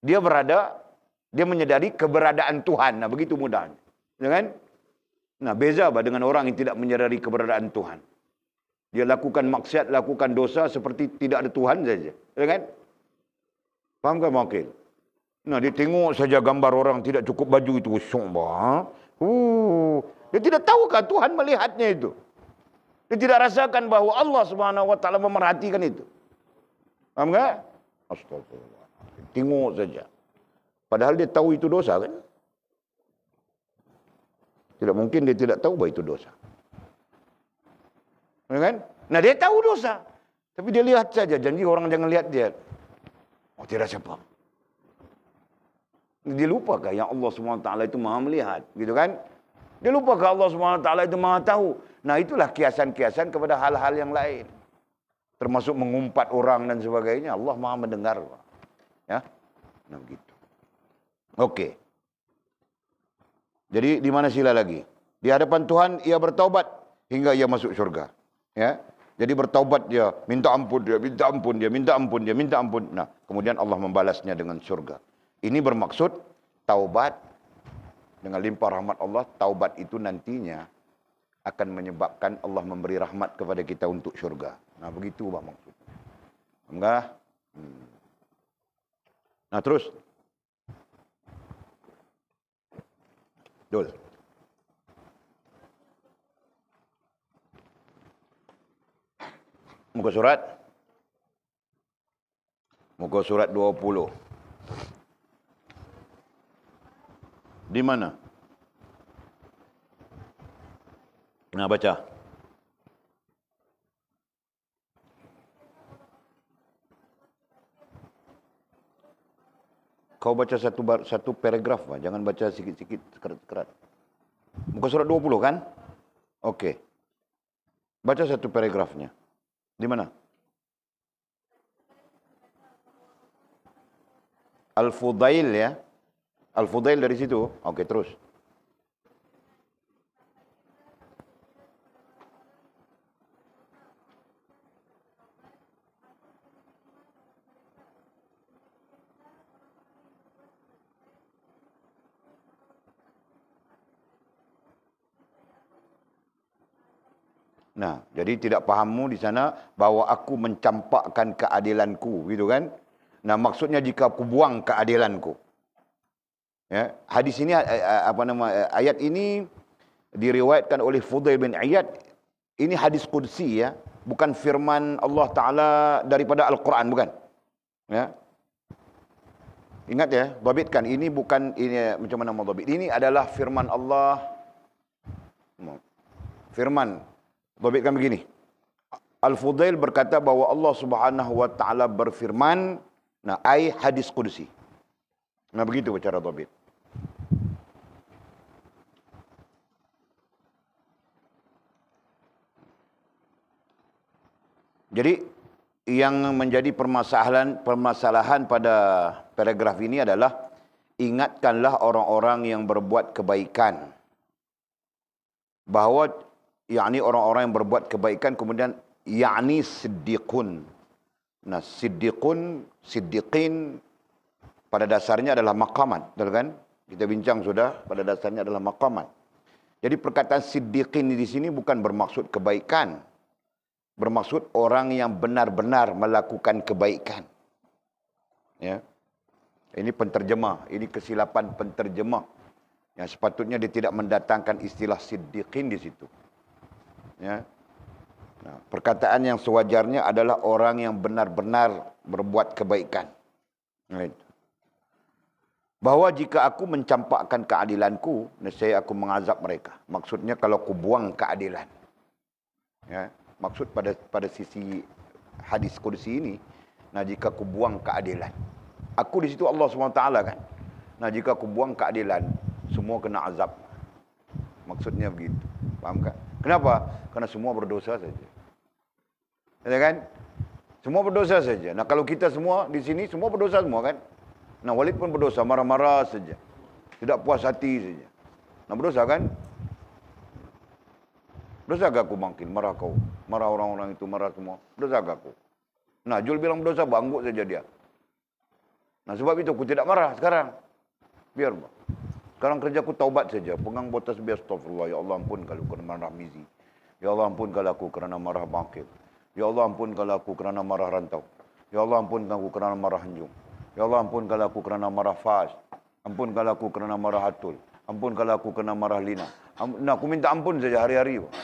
dia menyadari keberadaan Tuhan. Nah, begitu mudahnya. Ya kan? Nah, beza dengan orang yang tidak menyadari keberadaan Tuhan. Dia lakukan maksiat, lakukan dosa seperti tidak ada Tuhan saja. Ya kan? Faham kan Makil? Nah, dia tengok saja gambar orang tidak cukup baju itu. Dia tidak tahukah Tuhan melihatnya itu? Dia tidak rasakan bahwa Allah Subhanahu wa taala memerhatikan itu. Faham tak? Astagfirullah. Tengok saja. Padahal dia tahu itu dosa kan? Tidak mungkin dia tidak tahu bahawa itu dosa. Ya kan? Nah, dia tahu dosa. Tapi dia lihat saja. Janji orang jangan lihat dia. Oh, tidak siapa. Dia lupakah yang Allah SWT itu maha melihat. Gitu kan? Dia lupakah Allah SWT itu maha tahu. Nah, itulah kiasan-kiasan kepada hal-hal yang lain. Termasuk mengumpat orang dan sebagainya. Allah maha mendengar. Ya? Nah, begitu. Okey. Jadi di mana sila lagi? Di hadapan Tuhan ia bertaubat hingga ia masuk syurga. Ya. Jadi bertaubat dia, minta ampun dia, minta ampun dia, minta ampun dia, minta ampun. Nah, kemudian Allah membalasnya dengan syurga. Ini bermaksud taubat dengan limpah rahmat Allah. Taubat itu nantinya akan menyebabkan Allah memberi rahmat kepada kita untuk syurga. Nah, begitu bah maksud. Enggak? Nah, terus. Dul. Muka surat. Muka surat 20. Di mana? Nah, baca. Kau baca satu paragraf, bah. Jangan baca sikit-sikit, sekerat-sekerat. Muka surat 20 kan? Okey. Baca satu paragrafnya. Di mana? Al-Fudail ya. Al-Fudail dari situ. Okey, terus. Nah, jadi tidak pahammu di sana bahawa aku mencampakkan keadilanku, gitu kan? Nah, maksudnya jika aku buang keadilanku. Ya, hadis ini ayat ini diriwayatkan oleh Fudail bin Iyad. Ini hadis qudsi ya, bukan firman Allah Taala daripada Al-Quran, bukan. Ya. Ingat ya, dhabitkan ini bukan ini macam mana mau dhabit. Ini adalah firman Allah. Dhabitkan begini. Al-Fudail berkata bahawa Allah Subhanahu wa taala berfirman, nah, ai hadis qudsi. Nah, begitu cara dhabit. Jadi yang menjadi permasalahan pada paragraf ini adalah ingatkanlah orang-orang yang berbuat kebaikan. Bahawa yakni orang-orang yang berbuat kebaikan kemudian yakni siddiqun. Nah, siddiqin pada dasarnya adalah maqamat, betul kan? Kita bincang sudah, pada dasarnya adalah maqamat. Jadi perkataan siddiqin di sini bukan bermaksud kebaikan. Bermaksud orang yang benar-benar melakukan kebaikan. Ya. Ini penterjemah, ini kesilapan penterjemah. Yang sepatutnya dia tidak mendatangkan istilah siddiqin di situ. Ya. Nah, perkataan yang sewajarnya adalah orang yang benar-benar berbuat kebaikan. Bahawa jika aku mencampakkan keadilanku, nescaya aku mengazab mereka. Maksudnya kalau aku buang keadilan. Ya, maksud pada sisi hadis qudsi ini, nah jika aku buang keadilan. Aku di situ Allah SWT kan. Nah, jika aku buang keadilan, semua kena azab. Maksudnya begitu. Faham kan? Kenapa? Karena semua berdosa saja. Ya kan? Semua berdosa saja. Nah, kalau kita semua di sini semua berdosa semua kan? Nah, Walid pun berdosa, marah-marah saja. Tidak puas hati saja. Nah, berdosa kan? Dosa gak aku bangkit? Marah kau. Marah orang-orang itu, marah semua. Dosa gak aku? Nah, Jul bilang dosa, bangguk saja dia. Nah, sebab itu aku tidak marah sekarang. Biar, Bang. Sekarang kerja aku taubat saja. Pegang botol tasbih, astagfirullah. Ya Allah, ampun kalau kerana marah Mizi. Ya Allah, ampun kalau aku kerana marah bangkit. Ya Allah, ampun kalau aku kerana marah Rantau. Ya Allah, ampun kalau aku kerana marah Hanjung. Ya Allah, ampun kalau aku kerana marah Faz. Ampun kalau aku kerana marah Atul. Ampun kalau aku kerana marah Lina. Nah, aku minta ampun saja hari-hari, Bang.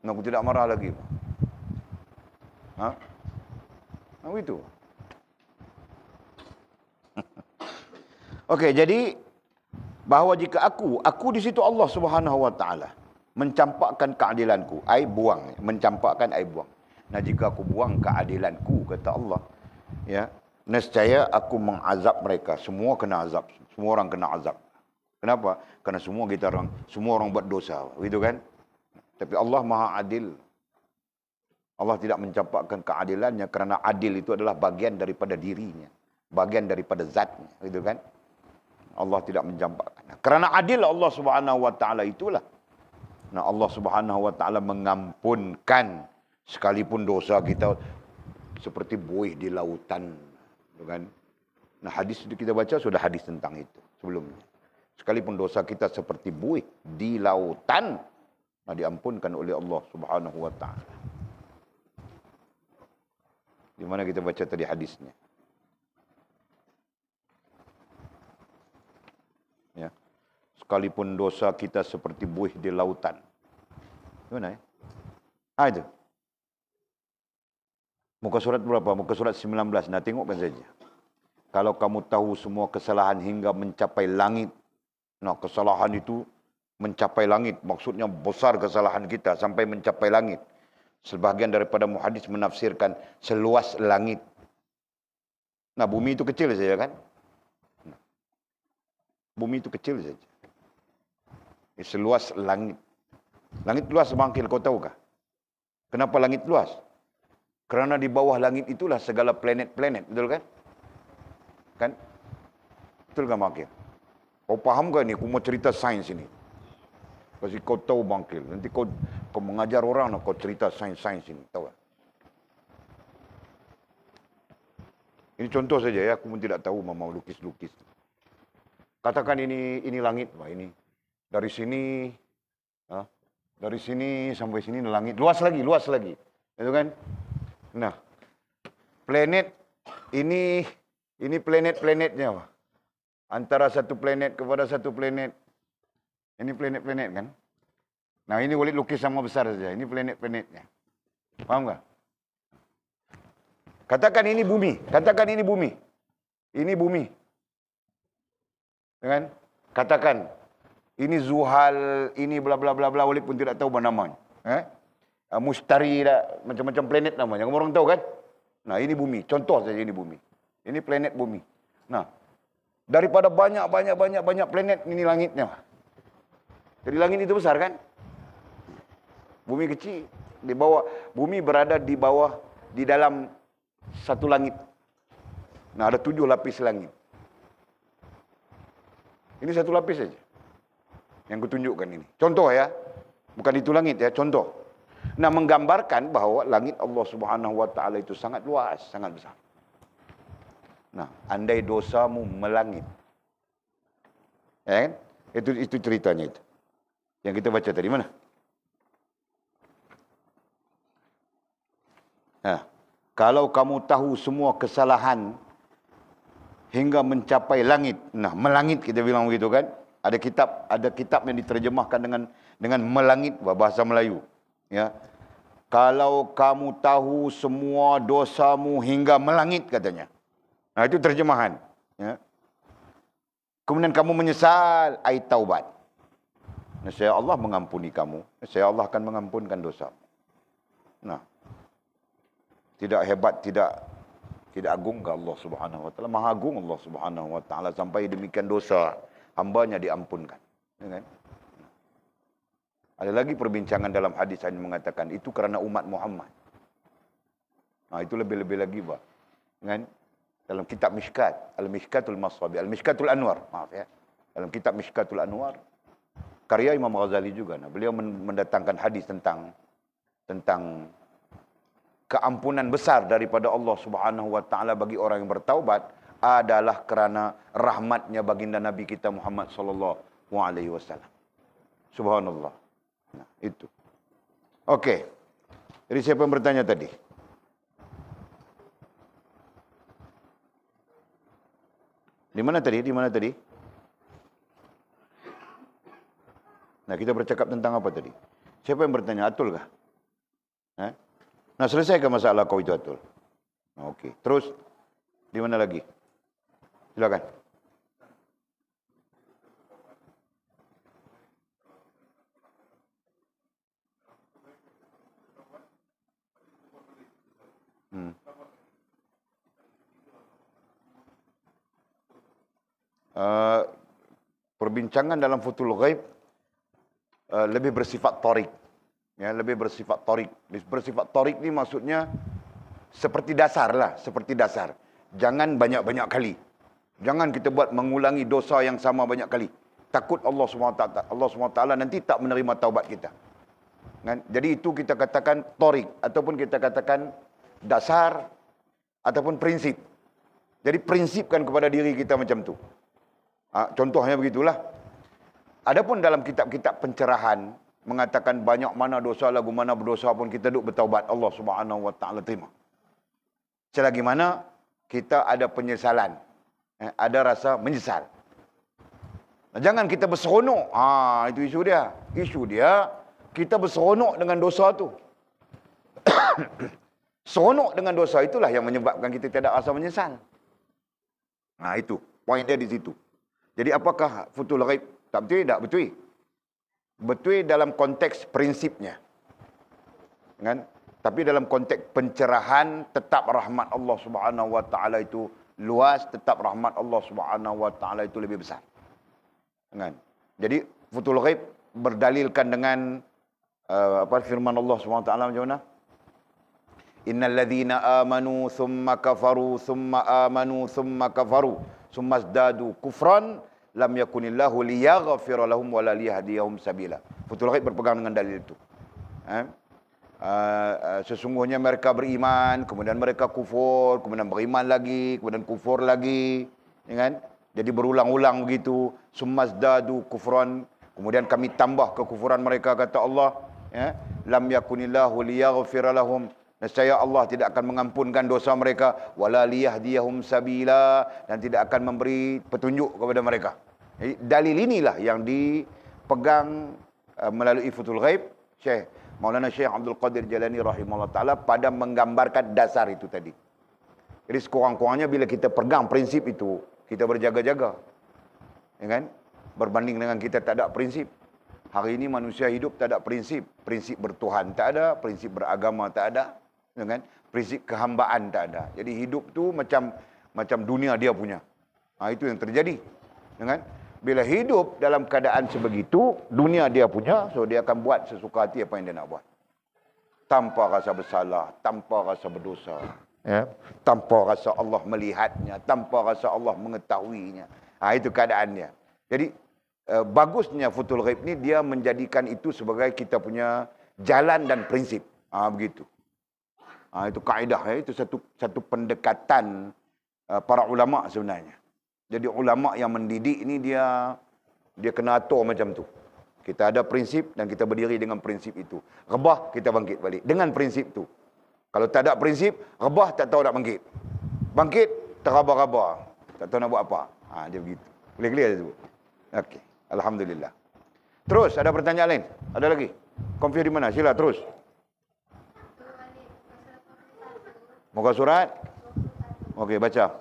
Nah, aku tidak marah lagi, Bang. Ha? Nah, itu. Okey, jadi bahawa jika aku di situ Allah Subhanahu Wa Taala mencampakkan keadilanku, ai buang, mencampakkan ai buang. Nah, jika aku buang keadilanku, kata Allah, ya, nescaya aku mengazab mereka. Semua kena azab, semua orang kena azab. Kenapa? Karena semua orang buat dosa, begitu kan? Tapi Allah Maha Adil. Allah tidak mencampakkan keadilannya kerana adil itu adalah bagian daripada dirinya, bagian daripada zatnya, begitu kan? Allah tidak mencampakkan. Kerana adil Allah Subhanahu Wa Taala itulah. Nah, Allah Subhanahu Wa Taala mengampunkan sekalipun dosa kita seperti buih di lautan, gitu kan? Nah, hadis itu kita baca sudah hadis tentang itu sebelumnya. Sekalipun dosa kita seperti buih di lautan, nah diampunkan oleh Allah Subhanahu Wa Taala. Di mana kita baca tadi hadisnya? Ya. Sekalipun dosa kita seperti buih di lautan. Mana ya? Itu. Muka surat berapa? Muka surat 19. Nah, tengokkan saja. Kalau kamu tahu semua kesalahan hingga mencapai langit. Nah, kesalahan itu mencapai langit. Maksudnya besar kesalahan kita sampai mencapai langit. Sebahagian daripada muhadis menafsirkan seluas langit. Nah, bumi itu kecil saja kan? Bumi itu kecil saja. Seluas langit. Langit luas bangkil, kau tahu kah? Kenapa langit luas? Kerana di bawah langit itulah segala planet-planet, betul kan? Kan? Betul kan bangkil? Kau faham kan ni? Aku mau cerita sains ini. Pasti kau tahu bangkil. Nanti kau mengajar orang, kau cerita sains-sains ini, tahu tak? Ini contoh saja ya, aku pun tidak tahu mau lukis-lukis. Katakan ini langit, Pak, ini. Dari sini sampai sini langit. Luas lagi. Itu kan? Nah, planet ini planet-planetnya, Pak. Antara satu planet kepada satu planet. Ini planet-planet kan? Nah, ini boleh lukis sama besar saja. Ini planet-planetnya. Paham tak? Katakan ini bumi. Ini bumi. Kan? Katakan ini Zuhal, ini bla bla bla bla, walaupun tidak tahu namanya. Mustari, macam-macam planet namanya. Kamu orang tahu kan? Nah, ini bumi. Contoh saja ini bumi. Ini planet bumi. Nah, daripada banyak planet, ini langitnya. Jadi langit itu besar kan? Bumi kecil. Di bawah, bumi berada di bawah, di dalam satu langit. Nah, ada 7 lapis langit. Ini satu lapis saja yang kutunjukkan ini. Contoh ya. Bukan itu langit ya, contoh. Nah, menggambarkan bahawa langit Allah Subhanahu Wa Taala itu sangat luas, sangat besar. Nah, andai dosamu melangit. Ya kan? Itu ceritanya itu. Yang kita baca tadi mana? Nah, kalau kamu tahu semua kesalahan hingga mencapai langit. Nah, melangit kita bilang begitu kan? Ada kitab yang diterjemahkan dengan melangit bahasa Melayu. Ya. Kalau kamu tahu semua dosamu hingga melangit katanya. Nah, itu terjemahan. Ya. Kemudian kamu menyesal, ai taubat. Nescaya Allah mengampuni kamu. Nescaya Allah akan mengampunkan dosa. Nah, tidak hebat, tidak agung ke Allah Subhanahu Wa Taala. Maha agung Allah Subhanahu Wa Taala sampai demikian dosa hambanya diampunkan. Ya kan? Ada lagi perbincangan dalam hadis yang mengatakan itu kerana umat Muhammad. Nah, itu lebih-lebih lagi, Pak. Kan? Dalam kitab Mishkat, Al-Mishkatul Maswabi, Al-Mishkatul Anwar, maaf ya. Dalam kitab Mishkatul Anwar karya Imam Ghazali juga. Nah, beliau mendatangkan hadis tentang keampunan besar daripada Allah Subhanahu wa taala bagi orang yang bertaubat adalah kerana rahmatnya baginda Nabi kita Muhammad sallallahu alaihi wasallam. Subhanallah. Nah, itu. Okey. Jadi siapa yang bertanya tadi? Di mana tadi? Nah, kita bercakap tentang apa tadi? Siapa yang bertanya? Atul kah? Nah, selesaikan masalah kau itu, Atul. Okey. Terus, di mana lagi? Silakan. Perbincangan dalam Futhul Ghaib lebih bersifat tarik. Ya, lebih bersifat tarik. Bersifat tarik ni maksudnya seperti dasar lah, seperti dasar. Jangan banyak-banyak kali. Jangan kita buat mengulangi dosa yang sama banyak kali. Takut Allah SWT nanti tak menerima taubat kita. Kan? Jadi itu kita katakan tarik ataupun kita katakan dasar ataupun prinsip. Jadi prinsipkan kepada diri kita macam tu. Contohnya begitulah. Adapun dalam kitab-kitab pencerahan mengatakan banyak mana dosa lagu mana berdosa pun kita duk bertaubat, Allah Subhanahu wa taala terima. Selagi mana kita ada penyesalan, ada rasa menyesal. Jangan kita berseronok. Itu isu dia. Isu dia kita berseronok dengan dosa tu. Seronok dengan dosa itulah yang menyebabkan kita tidak rasa menyesal. Itu poin dia di situ. Jadi apakah Futhul Ghaib tak betul? Tak betul. Betul dalam konteks prinsipnya. Kan? Tapi dalam konteks pencerahan tetap rahmat Allah Subhanahu wa taala itu luas, tetap rahmat Allah Subhanahu wa taala itu lebih besar. Kan? Jadi Futhul Ghaib berdalilkan dengan firman Allah Subhanahu wa taala macam mana? Innal ladzina amanu thumma kafaru thumma amanu thumma kafaru thumma zdadu kufran lam yakunillahu liyaghfira lahum wa la liyahdiyahum sabila. Futhul Ghaib berpegang dengan dalil itu. Sesungguhnya mereka beriman, kemudian mereka kufur, kemudian beriman lagi, kemudian kufur lagi, ya kan? Jadi berulang-ulang begitu. Summazdadu kufran, kemudian kami tambah kekufuran mereka, kata Allah, ya. Lam yakunillahu liyaghfira lahum, nescaya Allah tidak akan mengampunkan dosa mereka, wala liyahdiyahum sabila, dan tidak akan memberi petunjuk kepada mereka. Jadi, dalil inilah yang dipegang melalui Futhul Ghaib Syekh Maulana Syekh Abdul Qadir Jalani rahimahullah ta'ala pada menggambarkan dasar itu tadi. Jadi sekurang-kurangnya bila kita pegang prinsip itu, kita berjaga-jaga. Ya kan? Berbanding dengan kita tak ada prinsip. Hari ini manusia hidup tak ada prinsip. Prinsip bertuhan tak ada, prinsip beragama tak ada. Ya kan? Prinsip kehambaan tak ada. Jadi hidup tu macam dunia dia punya. Itu yang terjadi. Ya kan? Bila hidup dalam keadaan sebegitu, dunia dia punya, so dia akan buat sesuka hati apa yang dia nak buat. Tanpa rasa bersalah, tanpa rasa berdosa. Ya? Tanpa rasa Allah melihatnya, tanpa rasa Allah mengetahuinya. Itu keadaannya. Jadi, bagusnya Futhul Ghaib ni, dia menjadikan itu sebagai kita punya jalan dan prinsip. Begitu. Itu kaedah, ya? Itu satu pendekatan para ulama sebenarnya. Jadi ulama yang mendidik ini dia kena atur macam tu. Kita ada prinsip dan kita berdiri dengan prinsip itu. Rebah, kita bangkit balik dengan prinsip tu. Kalau tak ada prinsip, rebah tak tahu nak bangkit. Bangkit, teraba-raba. Tak tahu nak buat apa. Dia begitu. Boleh clear tu? Okey. Alhamdulillah. Terus, ada pertanyaan lain? Ada lagi? Confuse di mana? Sila, terus. Muka surat? Okey, baca.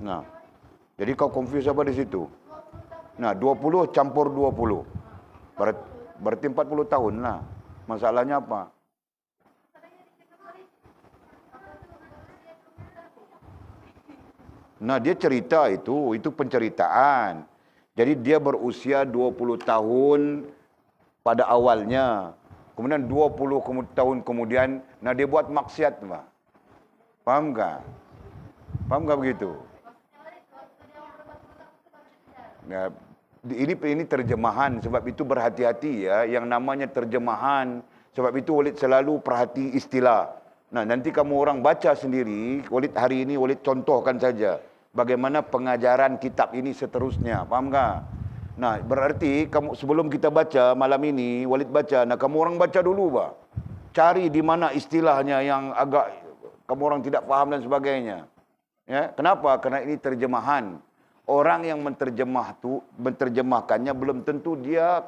Nah, jadi kau confuse apa di situ? Nah, 20 campur 20. Berarti 40 tahun lah. Masalahnya apa? Nah, dia cerita itu penceritaan. Jadi dia berusia 20 tahun pada awalnya. Kemudian 20 tahun kemudian, nah dia buat maksiat, Pak. Paham enggak? Paham enggak begitu? Nah, ini terjemahan, sebab itu berhati-hati ya, yang namanya terjemahan. Sebab itu Walid selalu perhati istilah. Nah, nanti kamu orang baca sendiri, Walid hari ini Walid contohkan saja bagaimana pengajaran kitab ini seterusnya. Paham enggak? Nah, berarti kamu sebelum kita baca malam ini, Walid baca, nah kamu orang baca dulu, Pak. Cari di mana istilahnya yang agak kamu orang tidak paham dan sebagainya. Ya, kenapa? Karena ini terjemahan. Orang yang menerjemahkannya belum tentu dia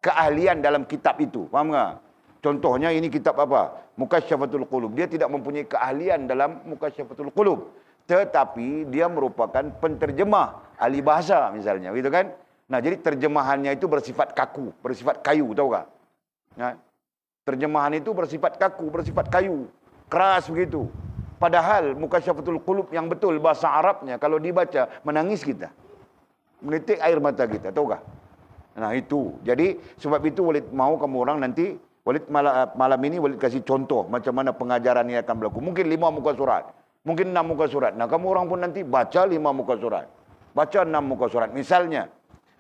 keahlian dalam kitab itu. Paham enggak? Contohnya ini kitab apa? Mukasyafatul Qulub. Dia tidak mempunyai keahlian dalam Mukasyafatul Qulub. Tetapi dia merupakan penterjemah ahli bahasa misalnya, gitu kan? Nah, jadi terjemahannya itu bersifat kaku, bersifat kayu, tahu tak? Nah, terjemahan itu bersifat kaku, bersifat kayu, keras begitu. Padahal Mukasyafatul Qulub yang betul bahasa Arabnya kalau dibaca menangis kita, menitik air mata kita, tahu tak? Nah itu, jadi sebab itu Walid mau kamu orang nanti, Walid malam ini Walid kasih contoh macam mana pengajaran ini akan berlaku. Mungkin 5 muka surat, mungkin 6 muka surat. Nah kamu orang pun nanti baca 5 muka surat, baca 6 muka surat misalnya.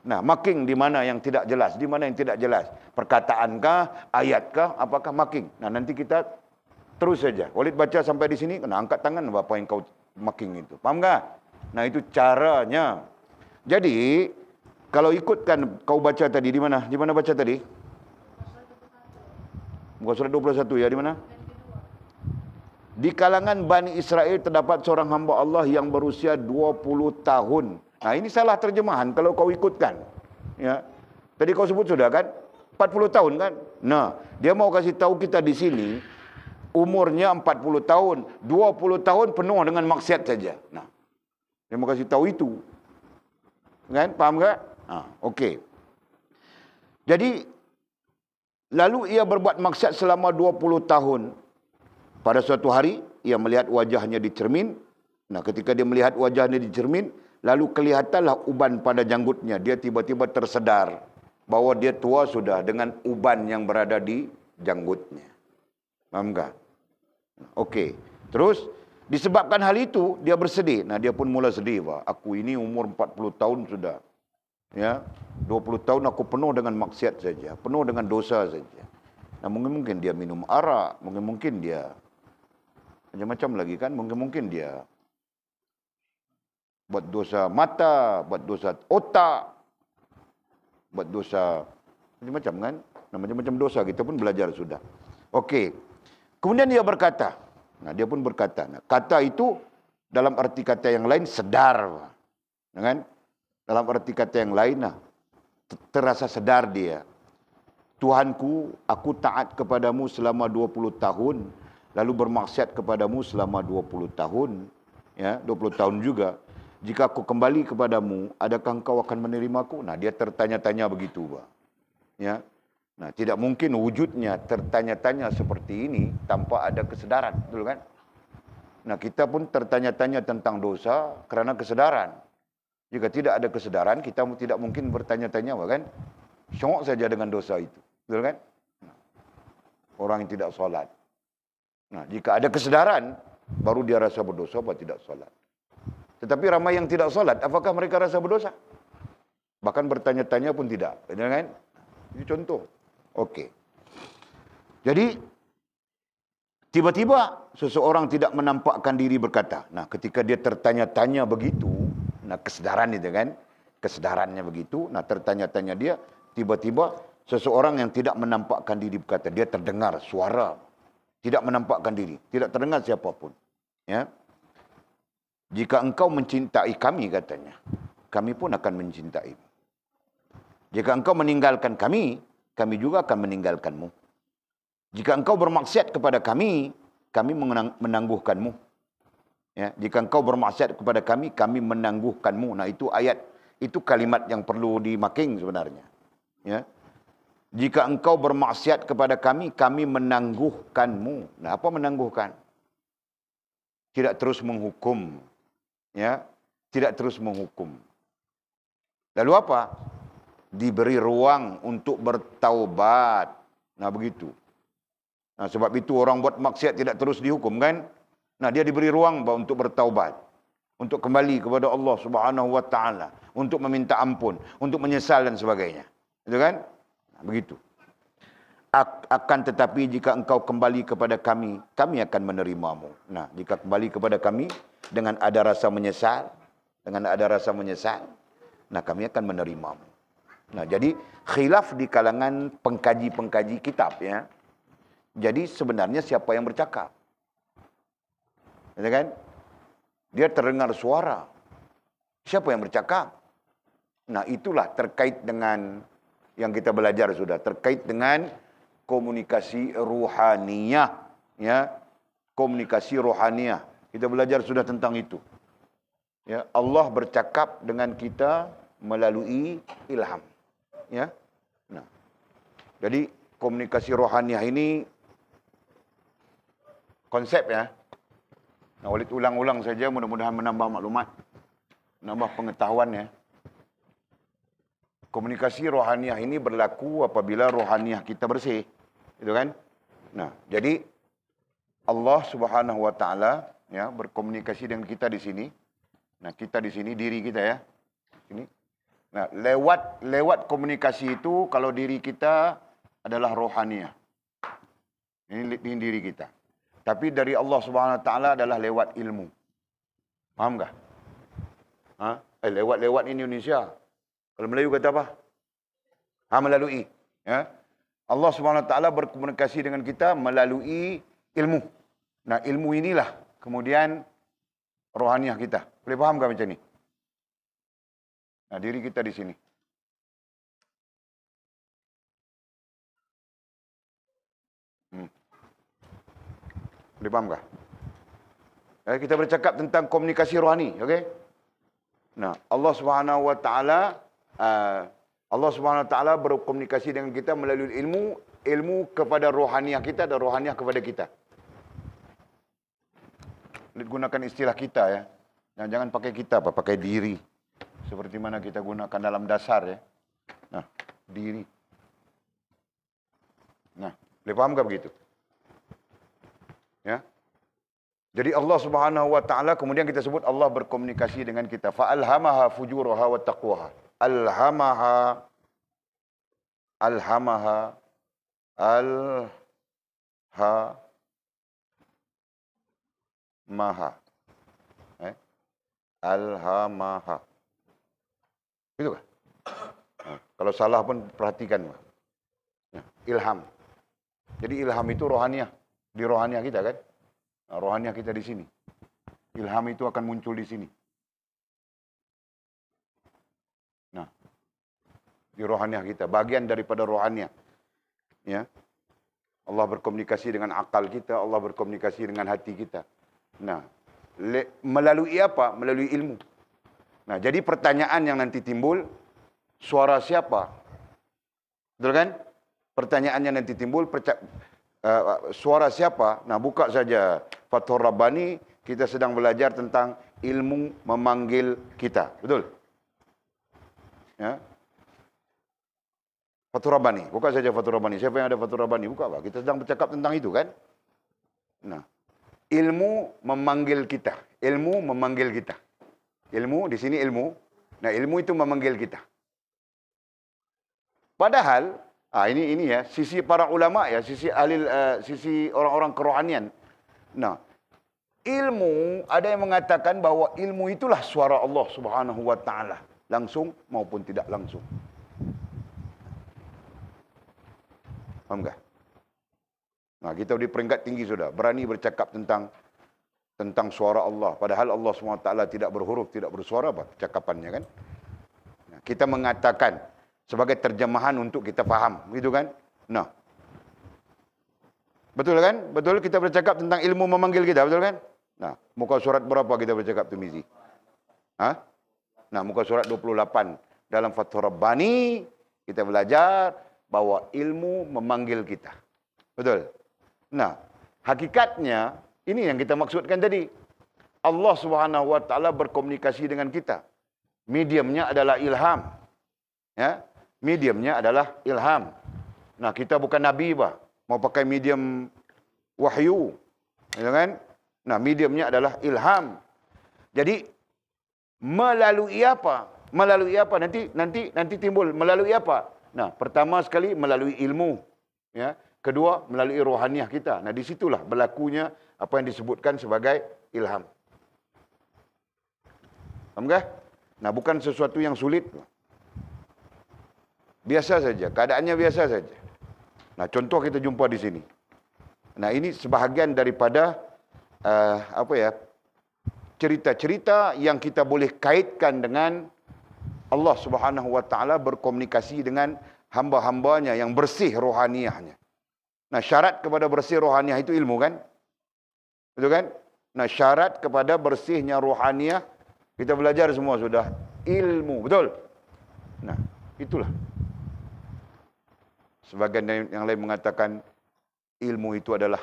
Nah, marking di mana yang tidak jelas, di mana yang tidak jelas. Perkataankah, ayatkah, apakah marking. Nah, nanti kita terus saja. Walid baca sampai di sini, kena angkat tangan apa yang kau marking itu. Paham tak? Nah, itu caranya. Jadi, kalau ikutkan kau baca tadi, di mana? Di mana baca tadi? Muka surat 21 ya, di mana? Di kalangan Bani Israel terdapat seorang hamba Allah yang berusia 20 tahun. Nah, ini salah terjemahan kalau kau ikutkan. Ya. Tadi kau sebut sudah kan? 40 tahun kan? Nah, dia mau kasih tahu kita di sini umurnya 40 tahun, 20 tahun penuh dengan maksiat saja. Nah, dia mau kasih tahu itu. Kan? Paham tak? Ah, okey. Jadi lalu ia berbuat maksiat selama 20 tahun. Pada suatu hari ia melihat wajahnya di cermin. Nah, ketika dia melihat wajahnya di cermin, lalu kelihatanlah uban pada janggutnya. Dia tiba-tiba tersedar bahwa dia tua sudah dengan uban yang berada di janggutnya. Faham tak? Okey. Terus disebabkan hal itu dia bersedih. Nah, dia pun mula sedih, Pak. Aku ini umur 40 tahun sudah. Ya, 20 tahun aku penuh dengan maksiat saja, penuh dengan dosa saja. Nah, mungkin dia minum arak, mungkin dia macam-macam lagi kan, mungkin dia buat dosa mata, buat dosa otak, buat dosa macam-macam kan. Nah, macam-macam dosa kita pun belajar sudah. Okey. Kemudian dia berkata. Nah, dia pun berkata. Nah, kata itu dalam arti kata yang lain sedar. Kan? Dalam arti kata yang lain, nah, terasa sedar dia. Tuhanku, aku taat kepadamu selama 20 tahun, lalu bermaksiat kepadamu selama 20 tahun. Ya, 20 tahun juga. Jika aku kembali kepadamu, adakah engkau akan menerimaku? Nah, dia tertanya-tanya begitu, Pak. Ya. Nah, tidak mungkin wujudnya tertanya-tanya seperti ini tanpa ada kesedaran, betul kan? Nah, kita pun tertanya-tanya tentang dosa kerana kesedaran. Jika tidak ada kesedaran, kita tidak mungkin bertanya-tanya, kan? Syok saja dengan dosa itu, betul kan? Orang yang tidak solat. Nah, jika ada kesedaran, baru dia rasa berdosa atau tidak solat. Tetapi ramai yang tidak solat, apakah mereka rasa berdosa? Bahkan bertanya-tanya pun tidak, betul kan? Ini contoh. Okey. Jadi, tiba-tiba seseorang tidak menampakkan diri berkata. Nah, ketika dia tertanya-tanya begitu, nah kesedaran itu kan, kesedarannya begitu, nah tertanya-tanya dia, tiba-tiba seseorang yang tidak menampakkan diri berkata, dia terdengar suara, tidak menampakkan diri, tidak terdengar siapapun. Ya. Jika engkau mencintai kami, katanya, kami pun akan mencintai. Jika engkau meninggalkan kami, kami juga akan meninggalkanmu. Jika engkau bermaksiat kepada kami, kami menangguhkanmu. Ya, jika engkau bermaksiat kepada kami, kami menangguhkanmu. Nah, itu ayat Itu kalimat yang perlu dimaking sebenarnya. Ya. Jika engkau bermaksiat kepada kami, kami menangguhkanmu. Nah, apa menangguhkan? Tidak terus menghukum. Ya, tidak terus menghukum. Lalu apa? Diberi ruang untuk bertaubat. Nah, begitu. Nah, sebab itu orang buat maksiat tidak terus dihukum kan? Nah, dia diberi ruang untuk bertaubat. Untuk kembali kepada Allah Subhanahu wa taala, untuk meminta ampun, untuk menyesal dan sebagainya. Itu kan? Nah, begitu. Akan tetapi jika engkau kembali kepada kami, kami akan menerimamu. Nah, jika kembali kepada kami dengan ada rasa menyesal, nah kami akan menerimamu. Nah, jadi khilaf di kalangan pengkaji-pengkaji kitab ya. Jadi sebenarnya siapa yang bercakap? Ya kan? Dia terdengar suara. Siapa yang bercakap? Nah, itulah terkait dengan yang kita belajar sudah, terkait dengan komunikasi ruhaniyah, ya. Komunikasi ruhaniyah. Kita belajar sudah tentang itu. Ya, Allah bercakap dengan kita melalui ilham, ya. Nah, jadi komunikasi ruhaniyah ini konsep ya. Nah, Walid ulang-ulang saja, mudah-mudahan menambah maklumat, menambah pengetahuan ya. Komunikasi rohaniah ini berlaku apabila rohaniah kita bersih. Itu kan? Nah, jadi Allah Subhanahu wa taala ya berkomunikasi dengan kita di sini. Nah, kita di sini diri kita ya. Ini. Nah, lewat komunikasi itu kalau diri kita adalah rohaniah. Ini diri kita. Tapi dari Allah Subhanahu wa taala adalah lewat ilmu. Paham enggak? Lewat Indonesia. Kalau Melayu kata apa? Melalui. Ya. Allah Subhanahu wa taala berkomunikasi dengan kita melalui ilmu. Nah, ilmu inilah kemudian rohaniah kita. Boleh paham enggak macam ni? Nah, diri kita di sini. Boleh paham enggak? Kita bercakap tentang komunikasi rohani, okey? Nah, Allah Subhanahu wa taala berkomunikasi dengan kita melalui ilmu kepada rohaniah kita dan rohaniah kepada kita. Gunakan istilah kita ya. Jangan pakai kita, pakai diri. Seperti mana kita gunakan dalam dasar ya. Nah, diri. Nah, boleh paham enggak begitu? Ya. Jadi Allah Subhanahu wa taala kemudian kita sebut Allah berkomunikasi dengan kita. Fa alhamaha fujuraha wa taqwaha. Alhamaha alhamaha. Itu kan? Nah, kalau salah pun perhatikan. Nah, ilham. Jadi ilham itu rohaniah. Di rohaniah kita kan? Nah, rohaniah kita di sini. Ilham itu akan muncul di sini. Nah, di rohaniah kita, bagian daripada rohaniah. Ya. Allah berkomunikasi dengan akal kita, Allah berkomunikasi dengan hati kita. Nah, melalui apa? Melalui ilmu. Nah, jadi pertanyaan yang nanti timbul, suara siapa? Betul kan? Pertanyaannya nanti timbul, suara siapa? Nah, buka saja Fathur Rabbani, kita sedang belajar tentang ilmu memanggil kita. Betul? Ya. Fathur Rabbani, buka saja Fathur Rabbani. Siapa yang ada Fathur Rabbani? Buka Pak. Kita sedang bercakap tentang itu kan? Nah, ilmu memanggil kita. Ilmu memanggil kita. Ilmu, di sini ilmu. Nah, ilmu itu memanggil kita. Padahal, ini ya, sisi para ulama ya, sisi orang-orang kerohanian. Nah, ilmu, ada yang mengatakan bahwa ilmu itulah suara Allah Subhanahu wa taala, langsung maupun tidak langsung. Faham tak? Nah, kita di peringkat tinggi sudah, berani bercakap tentang suara Allah. Padahal Allah SWT tidak berhuruf, tidak bersuara apa cakapannya kan. Nah, kita mengatakan sebagai terjemahan untuk kita faham, gitu kan. Nah, betul kan? Betul kita bercakap tentang ilmu memanggil kita, betul kan? Nah, muka surat berapa kita bercakap tu Mizi? 6 Nah, muka surat 28. Dalam Fathur Rabbani, kita belajar bahawa ilmu memanggil kita. Betul? Nah, hakikatnya, ini yang kita maksudkan tadi. Allah Subhanahu Wa Taala berkomunikasi dengan kita. Mediumnya adalah ilham. Ya, mediumnya adalah ilham. Nah, kita bukan nabi, bah. Mau pakai medium wahyu, ya kan? Nah, mediumnya adalah ilham. Jadi melalui apa? Melalui apa? Nanti timbul melalui apa? Nah, pertama sekali melalui ilmu, ya. Kedua melalui rohaniah kita. Nah, disitulah berlakunya apa yang disebutkan sebagai ilham. Faham tak? Nah, bukan sesuatu yang sulit. Biasa saja, keadaannya biasa saja. Nah, contoh kita jumpa di sini. Nah, ini sebahagian daripada cerita-cerita yang kita boleh kaitkan dengan Allah Subhanahu Wa Taala berkomunikasi dengan hamba-hambanya yang bersih rohaniahnya. Nah, syarat kepada bersih rohaniah itu ilmu, kan? Betul kan? Nah, syarat kepada bersihnya rohaniah, kita belajar semua sudah, ilmu, betul? Nah, itulah. Sebagian yang lain mengatakan ilmu itu adalah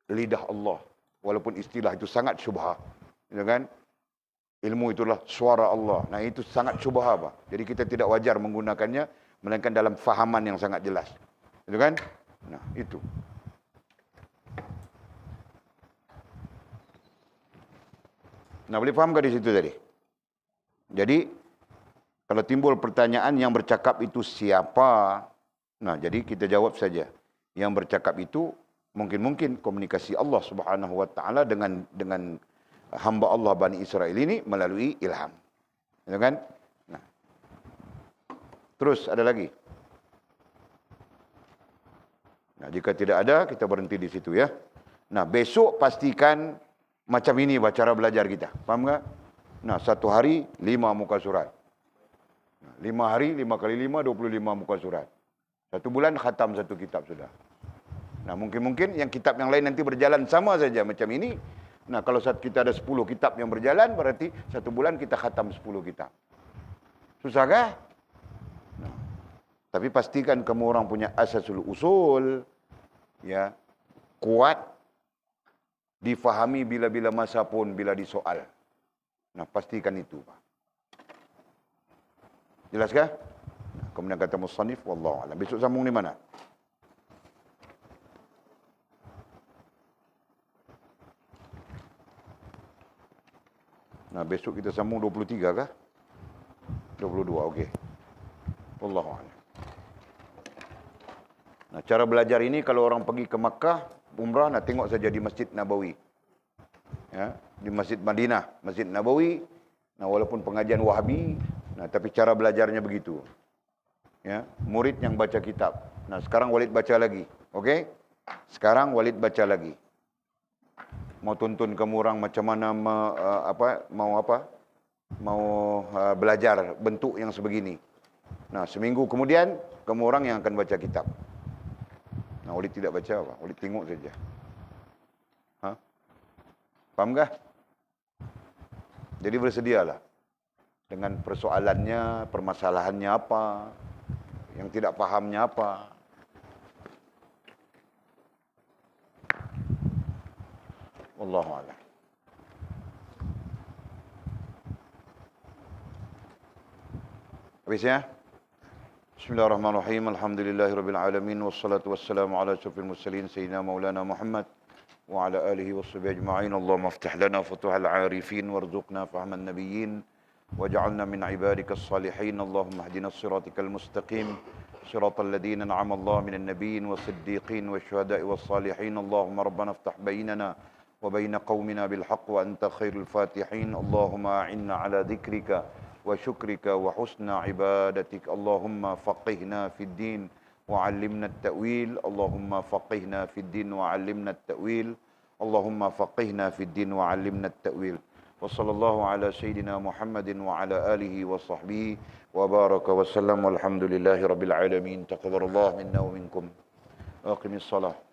lidah Allah. Walaupun istilah itu sangat syubha. Ya kan? Ilmu itulah suara Allah. Nah, itu sangat syubha, Pak. Jadi kita tidak wajar menggunakannya, melainkan dalam fahaman yang sangat jelas. Itu kan? Nah, itu. Nah, boleh faham ke di situ tadi? Jadi, kalau timbul pertanyaan yang bercakap itu siapa? Nah, jadi kita jawab saja. Yang bercakap itu mungkin komunikasi Allah Subhanahu Wa Taala dengan hamba Allah Bani Israel ini melalui ilham. Ya kan? Nah. Terus ada lagi. Nah, jika tidak ada, kita berhenti di situ, ya. Nah, besok pastikan macam ini cara belajar kita. Faham tak? Nah, 1 hari 5 muka surat. 5 hari 5 kali 5 25 muka surat. 1 bulan khatam 1 kitab sudah. Nah, mungkin yang kitab yang lain nanti berjalan sama saja macam ini. Nah, kalau kita ada 10 kitab yang berjalan, berarti 1 bulan kita khatam 10 kitab. Susah kah? Nah, tapi pastikan kamu orang punya asasul usul, ya, kuat, difahami bila-bila masa pun bila disoal. Nah, pastikan itu, Pak. Jelas kah? Nah, kemudian kata musannif, wallahu a'lam. Besok sambung di mana? Nah, besok kita sambung 23 kah? 22, okey. Wallahu a'lam. Nah, cara belajar ini kalau orang pergi ke Makkah, umrah, nak tengok saja di Masjid Nabawi. Ya, di Masjid Madinah, Masjid Nabawi. Nah, walaupun pengajian Wahabi, nah, tapi cara belajarnya begitu. Ya, murid yang baca kitab. Nah, sekarang Walid baca lagi. Okey? Sekarang Walid baca lagi. Mau tuntun kamu orang macam mana mau belajar bentuk yang sebegini. Nah, seminggu kemudian kamu orang yang akan baca kitab. Nah, Walid tidak baca, Pak. Walid tengok saja. Ha? Faham kah? Jadi bersedialah dengan persoalannya, permasalahannya apa, yang tidak fahamnya apa. Wallahu a'lam. Habisnya? Bismillahirrahmanirrahim. Alhamdulillahirabbil alamin wassalatu wassalamu ala asyrafil mursalin sayyidina maulana Muhammad wa ala alihi washabihi ajma'in. Allahumma iftah lana futuhal 'arifin warzuqna fahman nabiyyin waj'alna min ibadikas salihin. Allahumma ihdinas siratal mustaqim siratal ladzina an'ama Allah minan nabiyyin was-siddiqin wasyuhada'i was-salihin. Allahumma rabbana iftah bainana wa bain qaumina bil haqq wa anta khairul fatihin. Allahumma a'inna ala dzikrika وشكرك وحسن عبادتك. اللهم فقهنا في الدين وعلمنا التأويل. اللهم فقهنا في الدين وعلمنا التأويل. اللهم فقهنا في الدين وعلمنا التأويل. وصلى الله على سيدنا محمد وعلى آله وصحبه وبارك وسلم والحمد لله رب العالمين. تقبل الله منا ومنكم. أقم الصلاة.